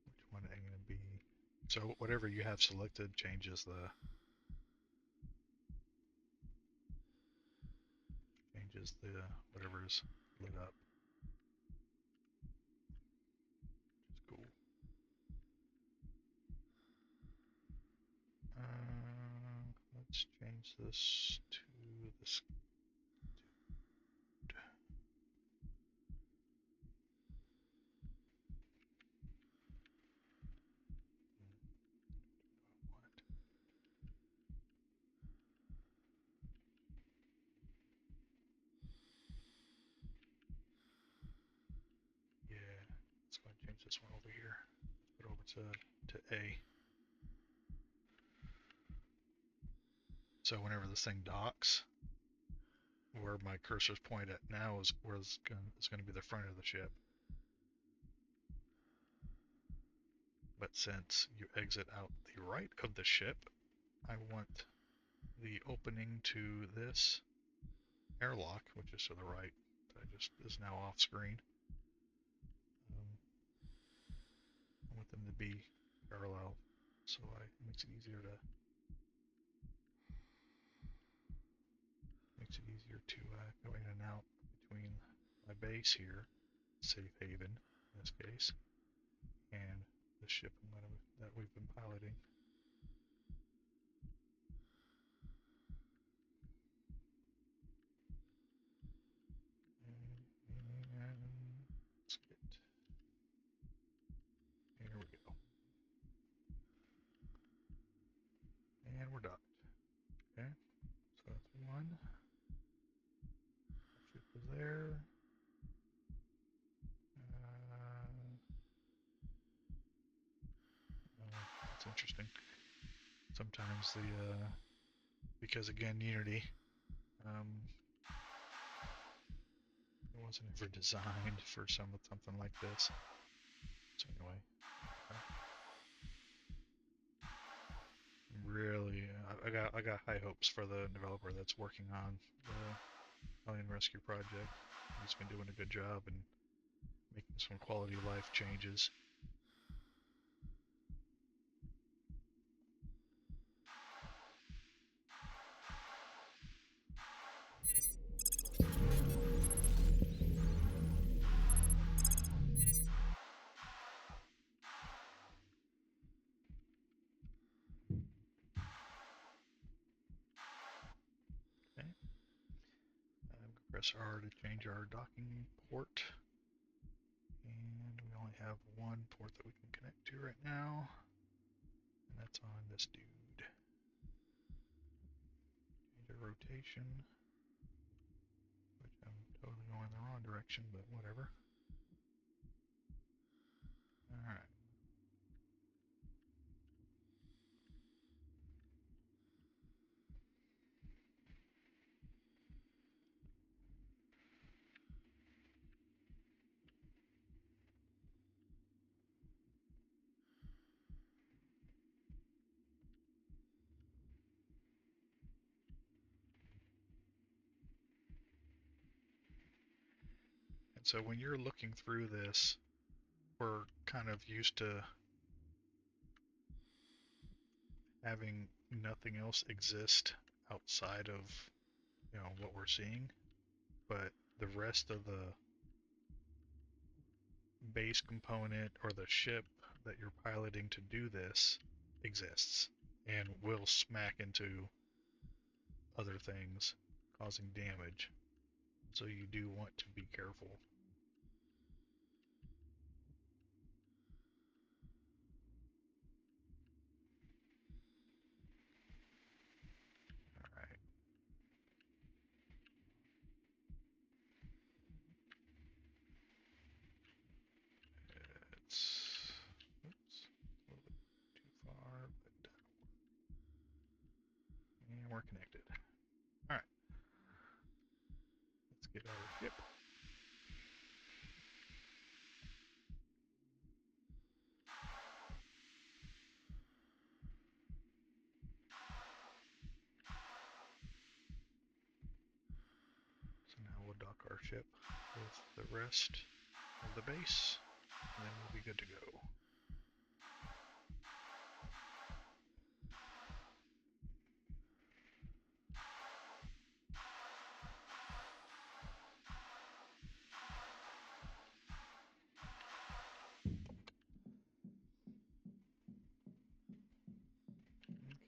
which one A and B. So whatever you have selected changes whatever's lit up. Which is cool. Let's change this to this. Yeah, let's go ahead and change this one over here. Put it over to A. So whenever this thing docks, where my cursor's point at now is where it's going to be the front of the ship. But since you exit out the right of the ship, I want the opening to this airlock, which is to the right, that is now off screen. I want them to be parallel, so it makes it easier to go in and out between my base here, safe haven in this case, and the ship that we've been piloting. And let's get, here we go. And we're docked. Okay, so that's one. Ship is there. That's interesting. Sometimes because again, Unity, it wasn't ever designed for something like this. So anyway, really, I got high hopes for the developer that's working on the Hellion Rescue project. He's been doing a good job and making some quality of life changes. Okay. Press R to change our docking port. And we only have one port that we can connect to right now. And that's on this dude. Change our rotation. Which I'm totally going the wrong direction, but whatever. Alright. So when you're looking through this, we're kind of used to having nothing else exist outside of, you know, what we're seeing, but the rest of the base component or the ship that you're piloting to do this exists and will smack into other things, causing damage. So you do want to be careful. Alright. It's oops, a little bit too far, but and we're connected. Alright. Let's get our ship. So now we'll dock our ship with the rest of the base, and then we'll be good to go.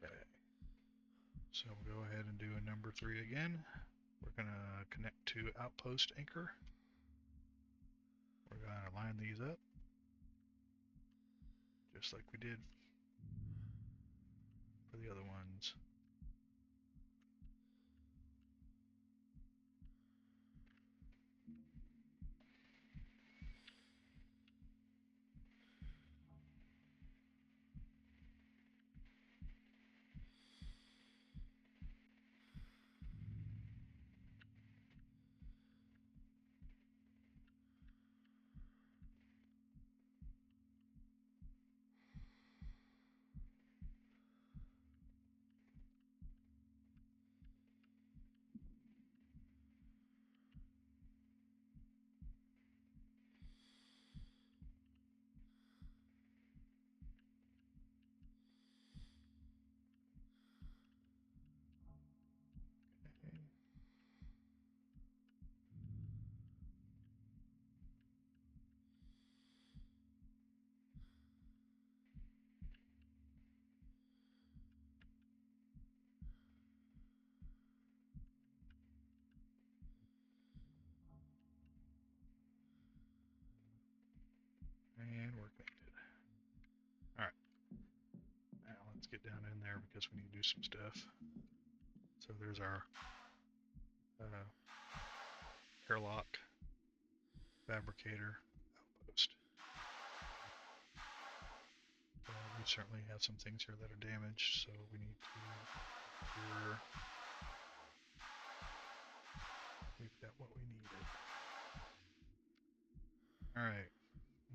Okay. So we'll go ahead and do a number 3 again. We're going to connect to Outpost anchor. We're going to line these up, just like we did for the other ones. Okay. And we're connected. Alright. Now let's get down in there because we need to do some stuff. So there's our Airlock, Fabricator, Outpost. We certainly have some things here that are damaged, so we need to clear. We've got what we needed. Alright,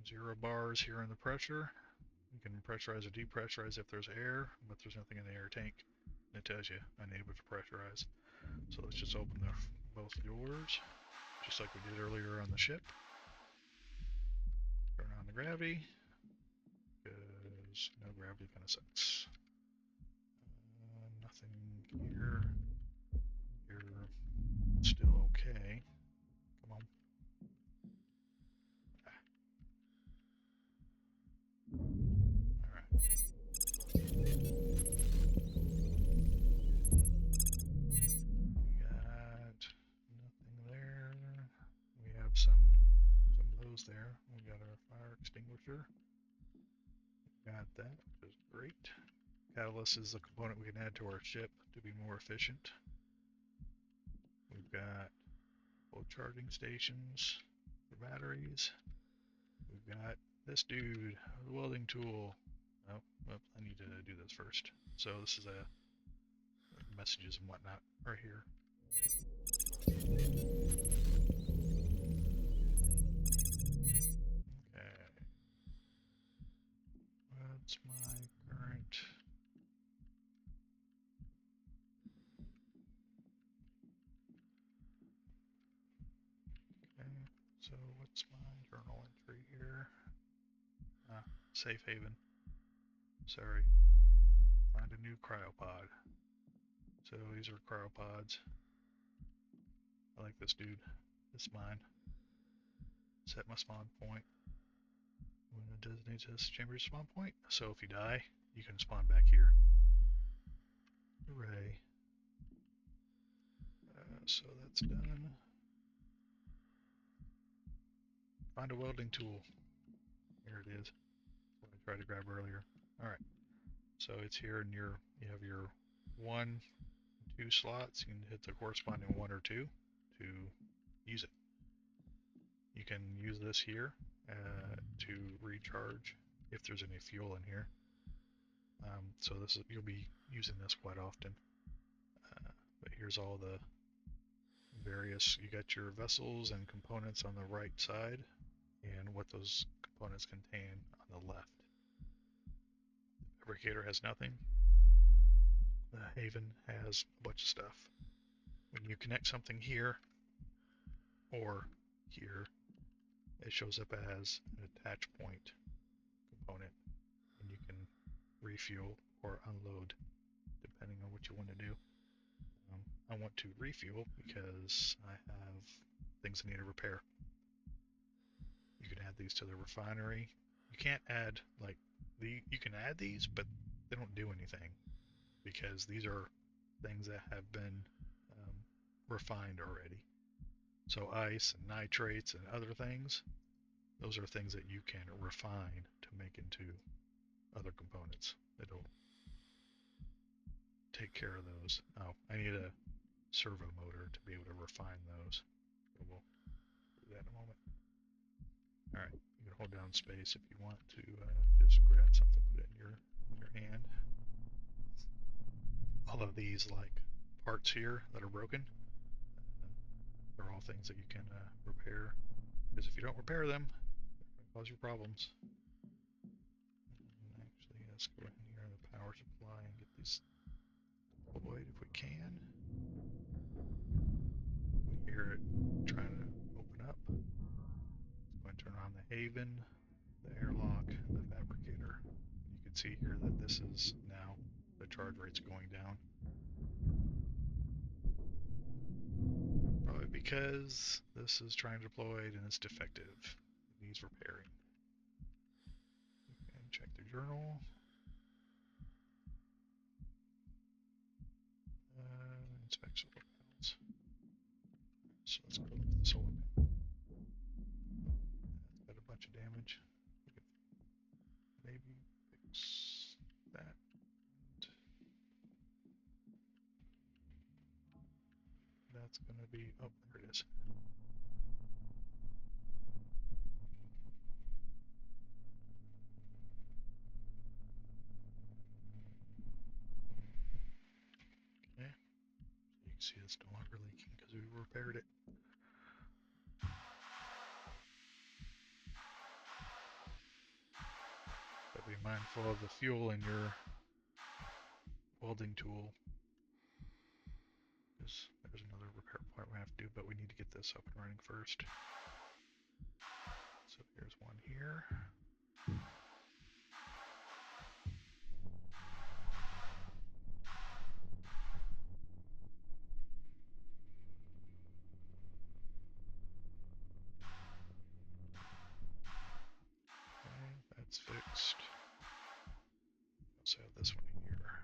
0 bars here in the pressure. You can pressurize or depressurize if there's air, but there's nothing in the air tank. It tells you unable to pressurize. So let's just open both doors, just like we did earlier on the ship. Turn on the gravity, because no gravity kind of sucks. Nothing here. You're still okay. Come on. Alright. Got nothing there. We have some of those there. We got our fire extinguisher. Got that, which is great. Catalyst is a component we can add to our ship to be more efficient. We've got full charging stations for batteries. We've got this dude, the welding tool. Oh, well, I need to do this first. So this is a messages and whatnot right here. Okay. What's my current? Okay. So safe haven. Sorry. Find a new cryopod. So these are cryopods. I like this dude. It's mine. Set my spawn point. When it designates this chamber spawn point. So if you die, you can spawn back here. Hooray. So that's done. Find a welding tool. Here it is. What I tried to grab earlier. Alright. So it's here and you have your 1, 2 slots. You can hit the corresponding 1 or 2 to use it. You can use this here to recharge if there's any fuel in here. So you'll be using this quite often. But here's all the various, you got your vessels and components on the right side and what those components contain on the left. Fabricator has nothing. The Haven has a bunch of stuff. When you connect something here or here, it shows up as an attach point component, and you can refuel or unload depending on what you want to do. I want to refuel because I have things I need to repair. You can add these to the refinery. You can't add you can add these, but they don't do anything because these are things that have been refined already. So ice and nitrates and other things, those are things that you can refine to make into other components. It'll take care of those. Oh, I need a servo motor to be able to refine those. So we'll do that in a moment. Alright, you can hold down space if you want to just grab something, put it in your hand. All of these parts here that are broken, they're all things that you can repair. Because if you don't repair them, they're going to cause you problems. And actually, let's go in here in the power supply and get these deployed if we can. We hear it trying to open up. It's going to turn on the Haven, the Airlock, the Fabricator. You can see here that this is now, the charge rate's going down. Probably because this is trying to deploy and it's defective. It needs repairing. And check the journal. Inspect solar panels. So let's go look at the solar panel. It's got a bunch of damage. We could maybe fix that. That's going to be, oh, there it is. Okay, so you can see it's no longer leaking because we repaired it. But be mindful of the fuel in your welding tool. Because there's another repair part we have to do, but we need to get this up and running first. So here's one here. Okay, that's fixed. We also have this one here.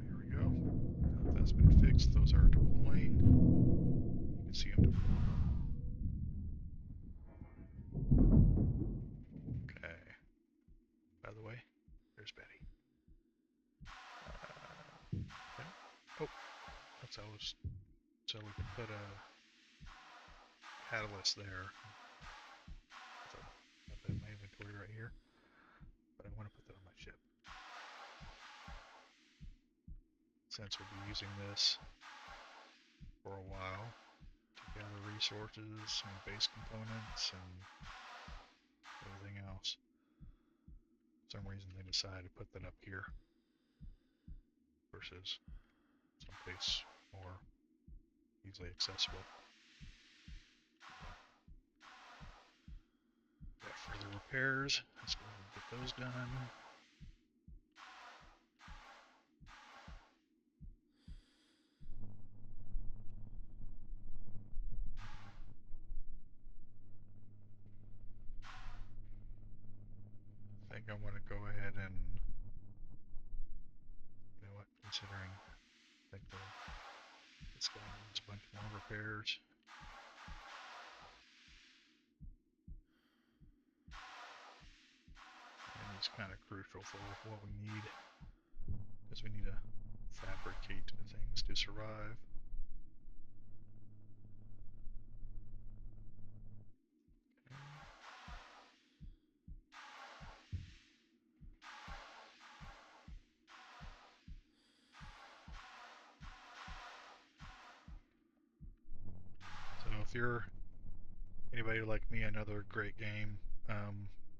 There we go. Now that that's been fixed, those are deploying. You can see them deploy. Okay. By the way, there's Betty. Okay. Oh, that's how so we can put a catalyst there. So I've got my inventory right here, but I want to put that on my ship. Since we'll be using this for a while to gather resources and base components and everything else. For some reason they decided to put that up here versus someplace more easily accessible. Got further repairs. Let's go ahead and get those done. I think I want to go ahead and, you know what, considering I think this guy needs a bunch more repairs. And he's kind of crucial for what we need, because we need to fabricate things to survive. So if you're anybody like me, another great game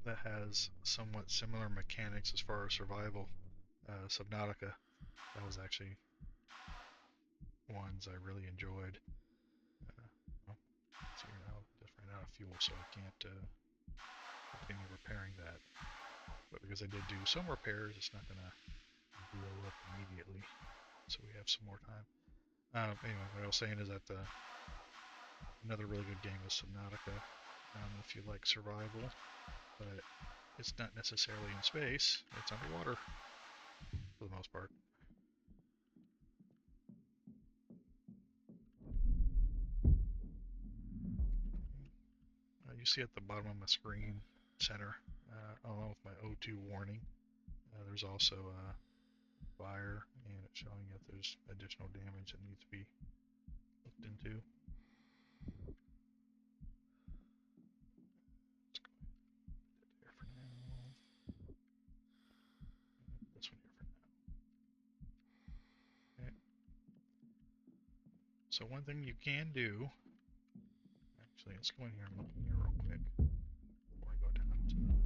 that has somewhat similar mechanics as far as survival, Subnautica, that was actually ones I really enjoyed. Well, see here now, just ran out of fuel, so I can't continue repairing that. But because I did do some repairs, it's not going to blow up immediately, so we have some more time. Anyway, what I was saying is that another really good game is Subnautica, if you like survival, but it's not necessarily in space, it's underwater for the most part. You see at the bottom of my screen center, along with my O2 warning, there's also a fire, and it's showing if there's additional damage that needs to be looked into. Let's go ahead and put that there for now. This one here for now. Okay. So one thing you can do, actually, let's go in here and look in here real quick before I go down to the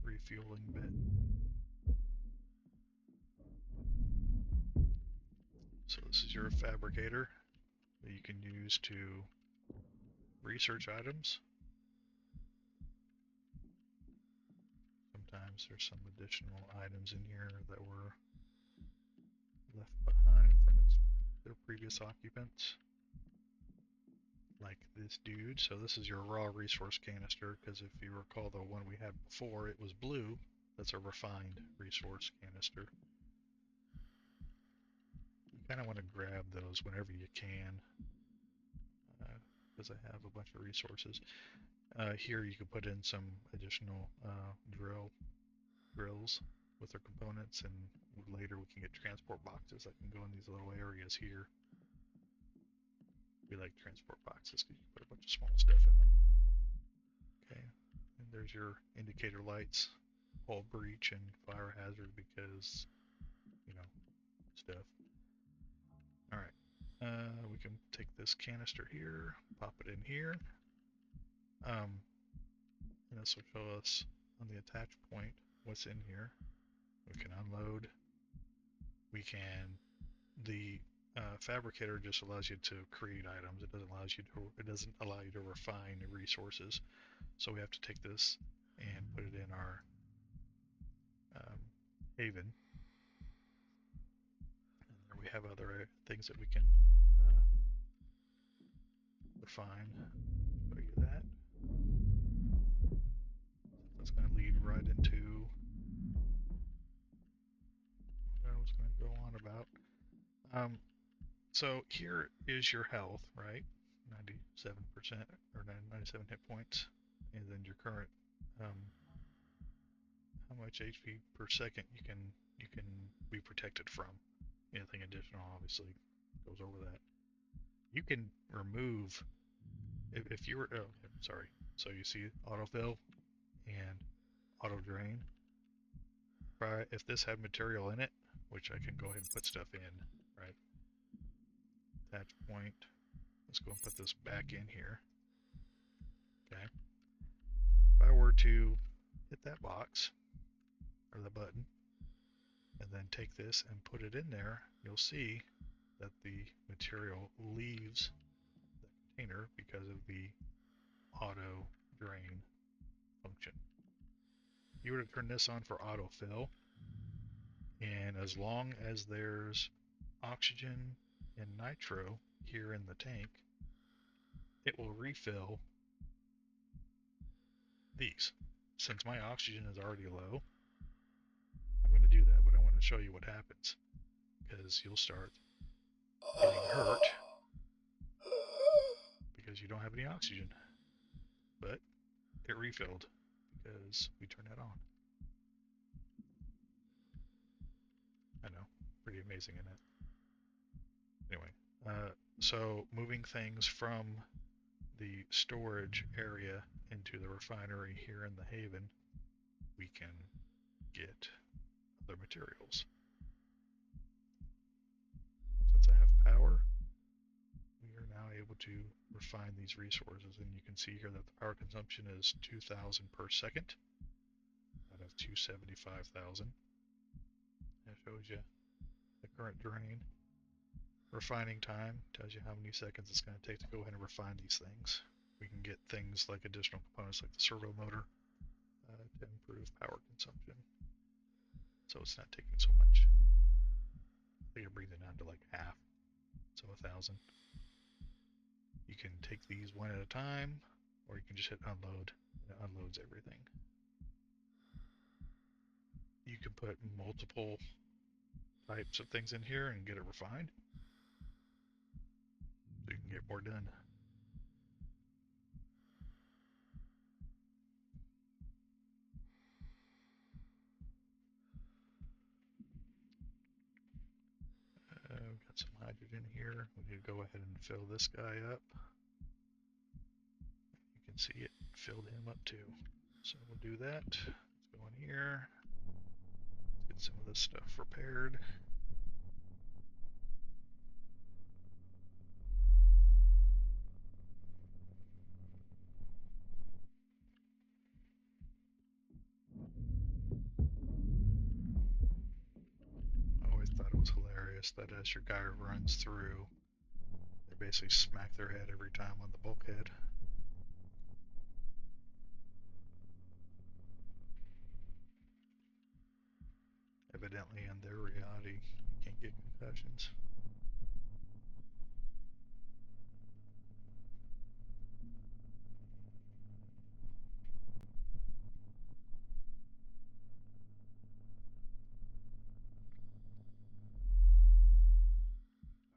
refueling bit. So this is your Fabricator that you can use to research items. Sometimes there's some additional items in here that were left behind from their previous occupants, like this dude. So this is your raw resource canister, because if you recall the one we had before, it was blue. That's a refined resource canister. You kind of want to grab those whenever you can, because I have a bunch of resources. Here you can put in some additional drills with their components, and later we can get transport boxes that can go in these little areas here. We like transport boxes because you can put a bunch of small stuff in them. Okay, and there's your indicator lights, hull breach and fire hazard, because, you know, stuff. Alright, we can take this canister here, pop it in here, and this will show us on the attach point what's in here. We can unload. We can, the Fabricator just allows you to create items. It doesn't allow you to refine resources. So we have to take this and put it in our haven. And there we have other things that we can refine. Show you that. That's going to lead right into what I was going to go on about. So here is your health, right? 97% or 97 hit points, and then your current how much HP per second you can be protected from. Anything additional obviously goes over that. You can remove if you were sorry. So you see autofill and auto drain. If this had material in it, which I can go ahead and put stuff in, right? Attach point. Let's go and put this back in here. Okay. If I were to hit that box or the button and then take this and put it in there, you'll see that the material leaves container because of the auto drain function. You were to turn this on for autofill, and as long as there's oxygen and nitro here in the tank, it will refill these. Since my oxygen is already low, I'm going to do that, but I want to show you what happens, because you'll start getting hurt because you don't have any oxygen. But it refilled because we turned that on. I know, pretty amazing, isn't it? Anyway, so moving things from the storage area into the refinery here in the Haven, we can get other materials. Since I have power, we are now able to refine these resources, and you can see here that the power consumption is 2,000 per second out of 275,000. That shows you the current drain. Refining time tells you how many seconds it's going to take to go ahead and refine these things. We can get things like additional components like the servo motor to improve power consumption. So it's not taking so much. So you're bringing it down to like half, so 1,000. You can take these one at a time, or you can just hit unload, and it unloads everything. You can put multiple types of things in here and get it refined, so you can get more done. We've got some hydrogen here. We need to go ahead and fill this guy up. You can see it filled him up too. So we'll do that. Let's go in here. Let's get some of this stuff repaired. I always thought it was hilarious that as your guy runs through, they basically smack their head every time on the bulkhead. Evidently, in their reality, you can't get concussions.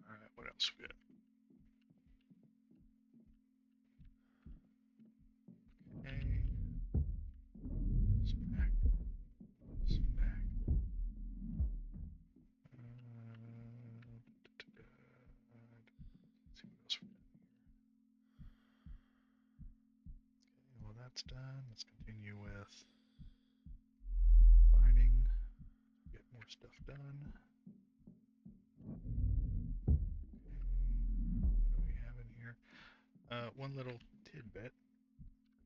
Alright, what else we got? Okay. Smack. Smack. Let's see what else we got here. Okay, well that's done. Let's continue with refining. Get more stuff done. What do we have in here? One little tidbit.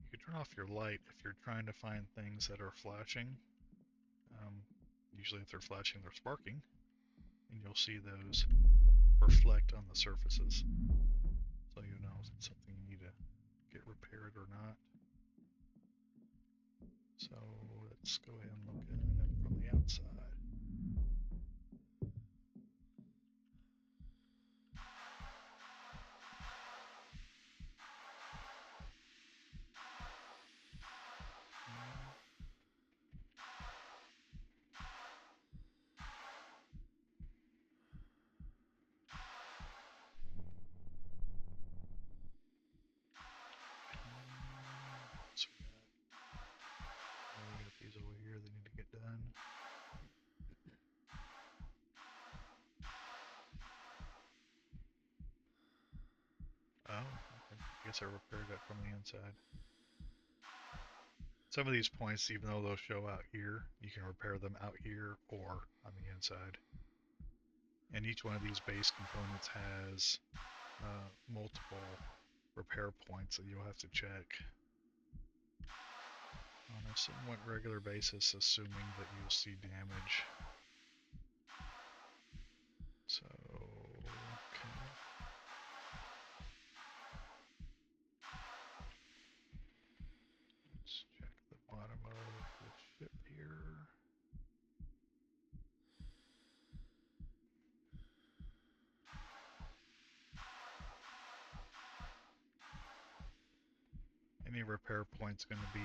You can turn off your light if you're trying to find things that are flashing. Usually if they're flashing, they're sparking. And you'll see those reflect on the surfaces. So you know if it's something you need to get repaired or not. So let's go ahead and look at it from the outside. So we got these over here that need to get done. Oh, okay. I guess I repaired that from the inside. Some of these points, even though they'll show out here, you can repair them out here or on the inside. And each one of these base components has multiple repair points that you'll have to check on a somewhat regular basis, assuming that you'll see damage. So, okay. any repair point's going to be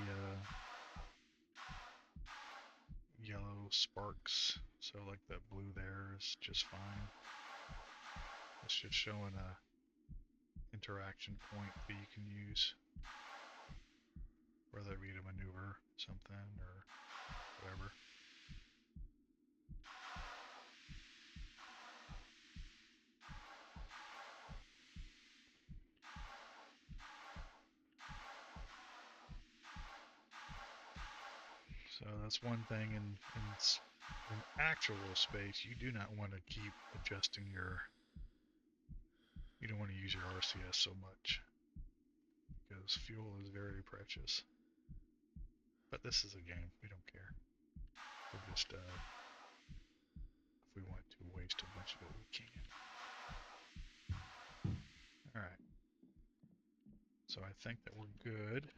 yellow sparks, so like that blue there is just fine. It's just showing a interaction point that you can use, whether it be to maneuver something or whatever. So that's one thing. In actual space, you do not want to keep adjusting you don't want to use your RCS so much, because fuel is very precious. But this is a game, we don't care. We're just, if we want to waste a bunch of it, we can. Alright. So I think that we're good.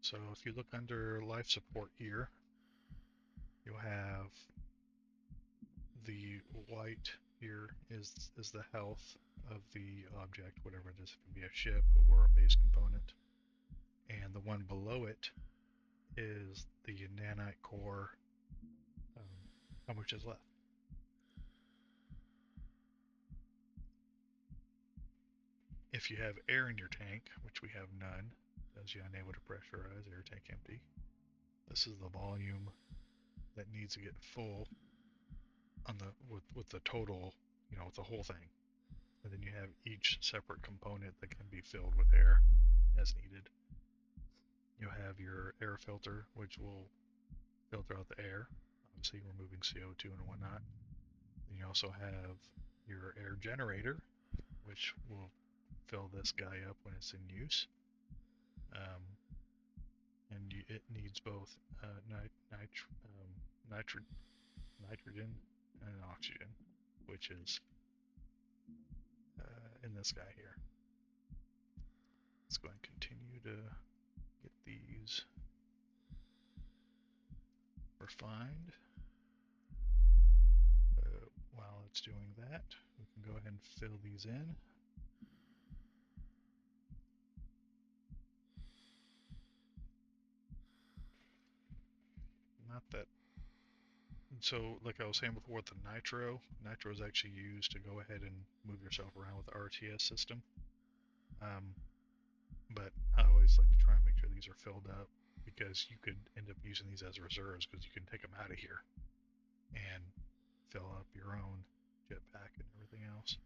So if you look under life support here, you'll have the white here is the health of the object, whatever it is. It can be a ship or a base component. And the one below it is the Nanite Core, how much is left. If you have air in your tank, which we have none, as you're unable to pressurize, air tank empty. This is the volume that needs to get full on the with the total, with the whole thing. And then you have each separate component that can be filled with air as needed. You'll have your air filter, which will filter out the air, obviously removing CO2 and whatnot. Then you also have your air generator, which will fill this guy up when it's in use. And it needs both nitrogen and oxygen, which is in this guy here. Let's go and continue to get these refined. While it's doing that, we can go ahead and fill these in. Not that. So, like I was saying before with the nitro is actually used to go ahead and move yourself around with the RTS system. But I always like to try and make sure these are filled up, because you could end up using these as reserves, because you can take them out of here and fill up your own jetpack and everything else.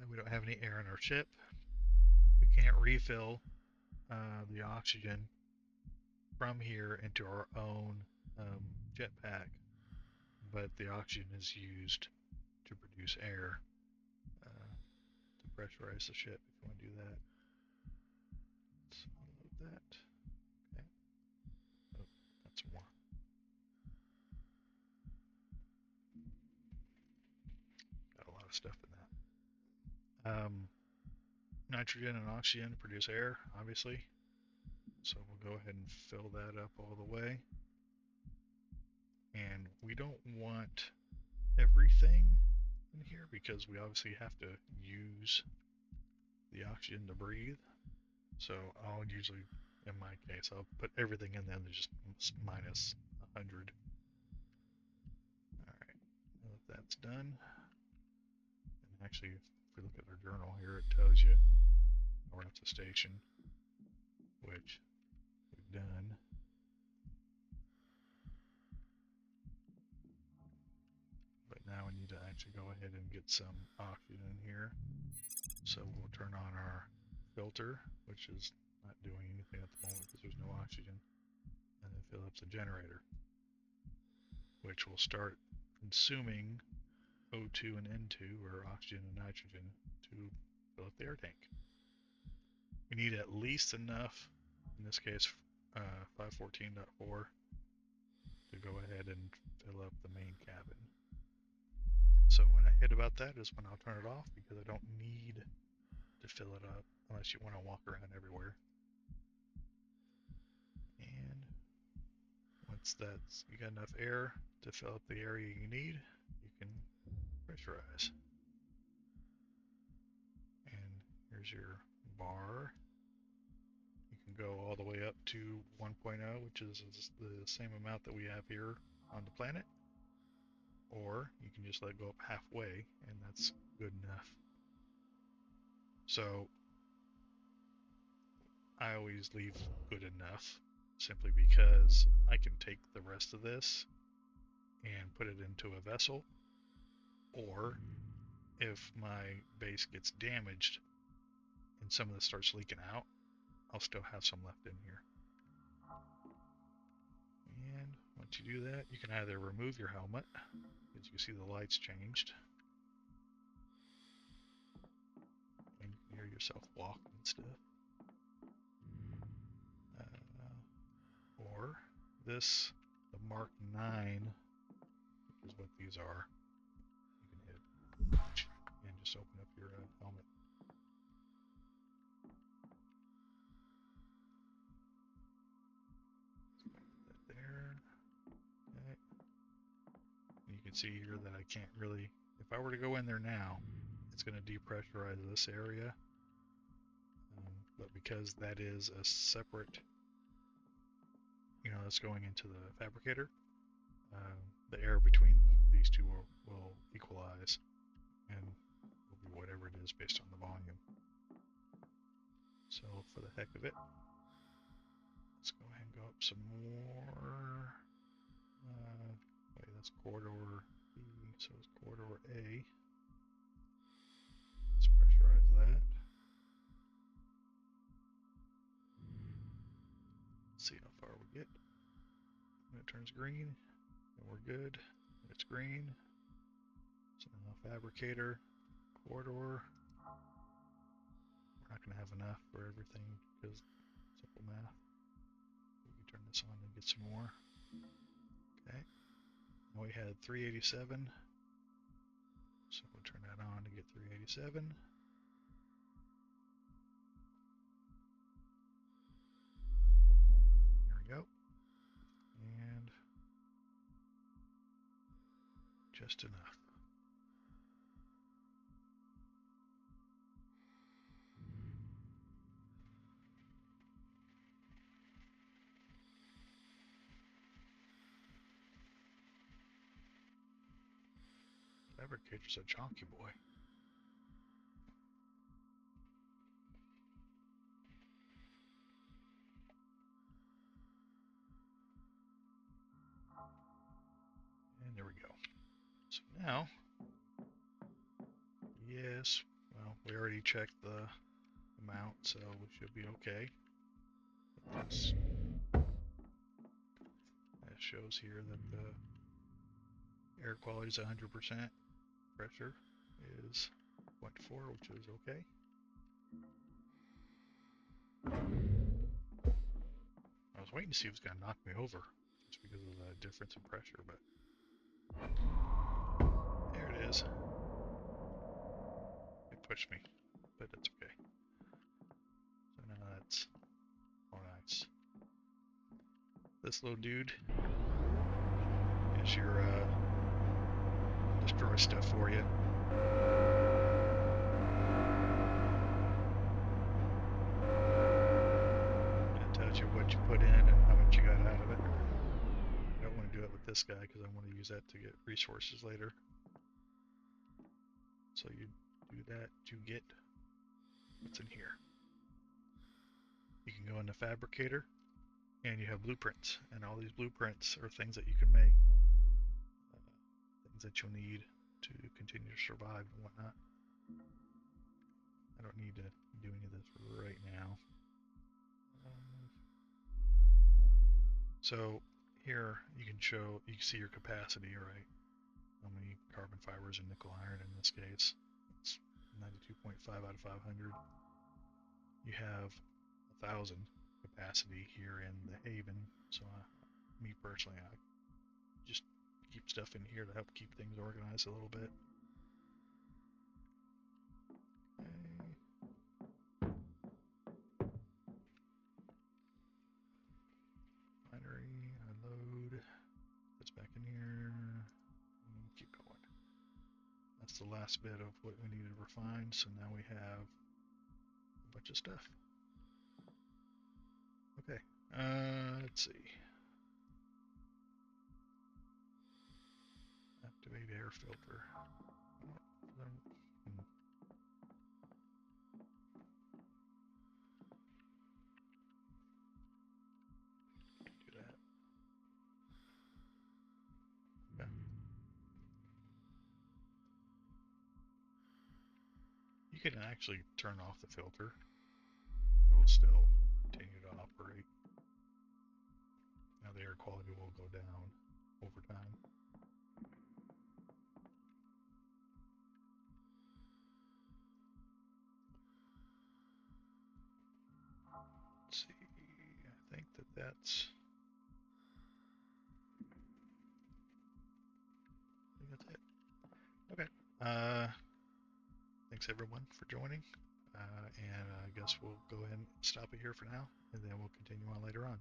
We don't have any air in our ship. We can't refill the oxygen from here into our own jetpack, but the oxygen is used to produce air to pressurize the ship if you want to do that. Let's unload that. Okay. Oh, got some more. Got a lot of stuff in that. Nitrogen and oxygen produce air, obviously. So we'll go ahead and fill that up all the way. And we don't want everything in here, because we obviously have to use the oxygen to breathe. So I'll usually, in my case, I'll put everything in there and just minus 100. Alright, now that that's done, and actually if we look at our journal here, it tells you we're at the station, which we've done. But now we need to actually go ahead and get some oxygen in here. So we'll turn on our filter, which is not doing anything at the moment because there's no oxygen, and then fill up the generator, which will start consuming O2 and N2, or oxygen and nitrogen, to fill up the air tank. We need at least enough, in this case 514.4, to go ahead and fill up the main cabin. So when I hit about that is when I'll turn it off, because I don't need to fill it up unless you want to walk around everywhere. And once you got enough air to fill up the area you need, you can pressurize. And here's your bar. You can go all the way up to 1.0, which is the same amount that we have here on the planet. Or you can just let it go up halfway, and that's good enough. So I always leave good enough, simply because I can take the rest of this and put it into a vessel, or if my base gets damaged and some of this starts leaking out, I'll still have some left in here. And once you do that, you can either remove your helmet, as you can see the lights changed, and you can hear yourself walk and stuff. Or this, the Mark 9, which is what these are, you can hit and just open up your helmet. Put that there. Okay. You can see here that I can't really, if I were to go in there now, it's going to depressurize this area. But because that is a separate, that's going into the Fabricator, the air between these two will equalize and will be whatever it is based on the volume. So for the heck of it, let's go ahead and go up some more. Wait, that's corridor B, so it's corridor A. Let's pressurize that. Let's see how far we get. When it turns green, and we're good. It's green. So now Fabricator, corridor. We're not going to have enough for everything because simple math. We can turn this on and get some more. Okay. Now we had 387. So we'll turn that on to get 387. There we go. And just enough. Fabricator's a chonky boy. And there we go. So now, yes, well, we already checked the amount, so we should be okay. That shows here that the air quality is 100%. Pressure is 0.4, which is okay. I was waiting to see if it was going to knock me over, just because of the difference in pressure, but there it is. It pushed me, but it's okay. So now that's all nice. This little dude is your destroy stuff for you. It tells you what you put in and how much you got out of it. I don't want to do it with this guy because I want to use that to get resources later. So you do that to get what's in here. You can go into Fabricator and you have blueprints, and all these blueprints are things that you can make. Things that you'll need to continue to survive and whatnot. I don't need to do any of this right now. So here you can see your capacity, right? How many carbon fibers and nickel iron in this case. It's 92.5 out of 500. You have 1,000 capacity here in the Haven. So me personally, I just keep stuff in here to help keep things organized a little bit. Okay. Binary, unload. That's the last bit of what we need to refine, so now we have a bunch of stuff. Okay, let's see. Activate air filter. Do that. Okay. You can actually turn off the filter. It will still continue to operate. Now the air quality will go down over time. Let's see. I think that's. I think that's it. Okay. Thanks everyone for joining. And I guess we'll go ahead and stop it here for now, and then we'll continue on later on.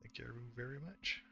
Thank you very much.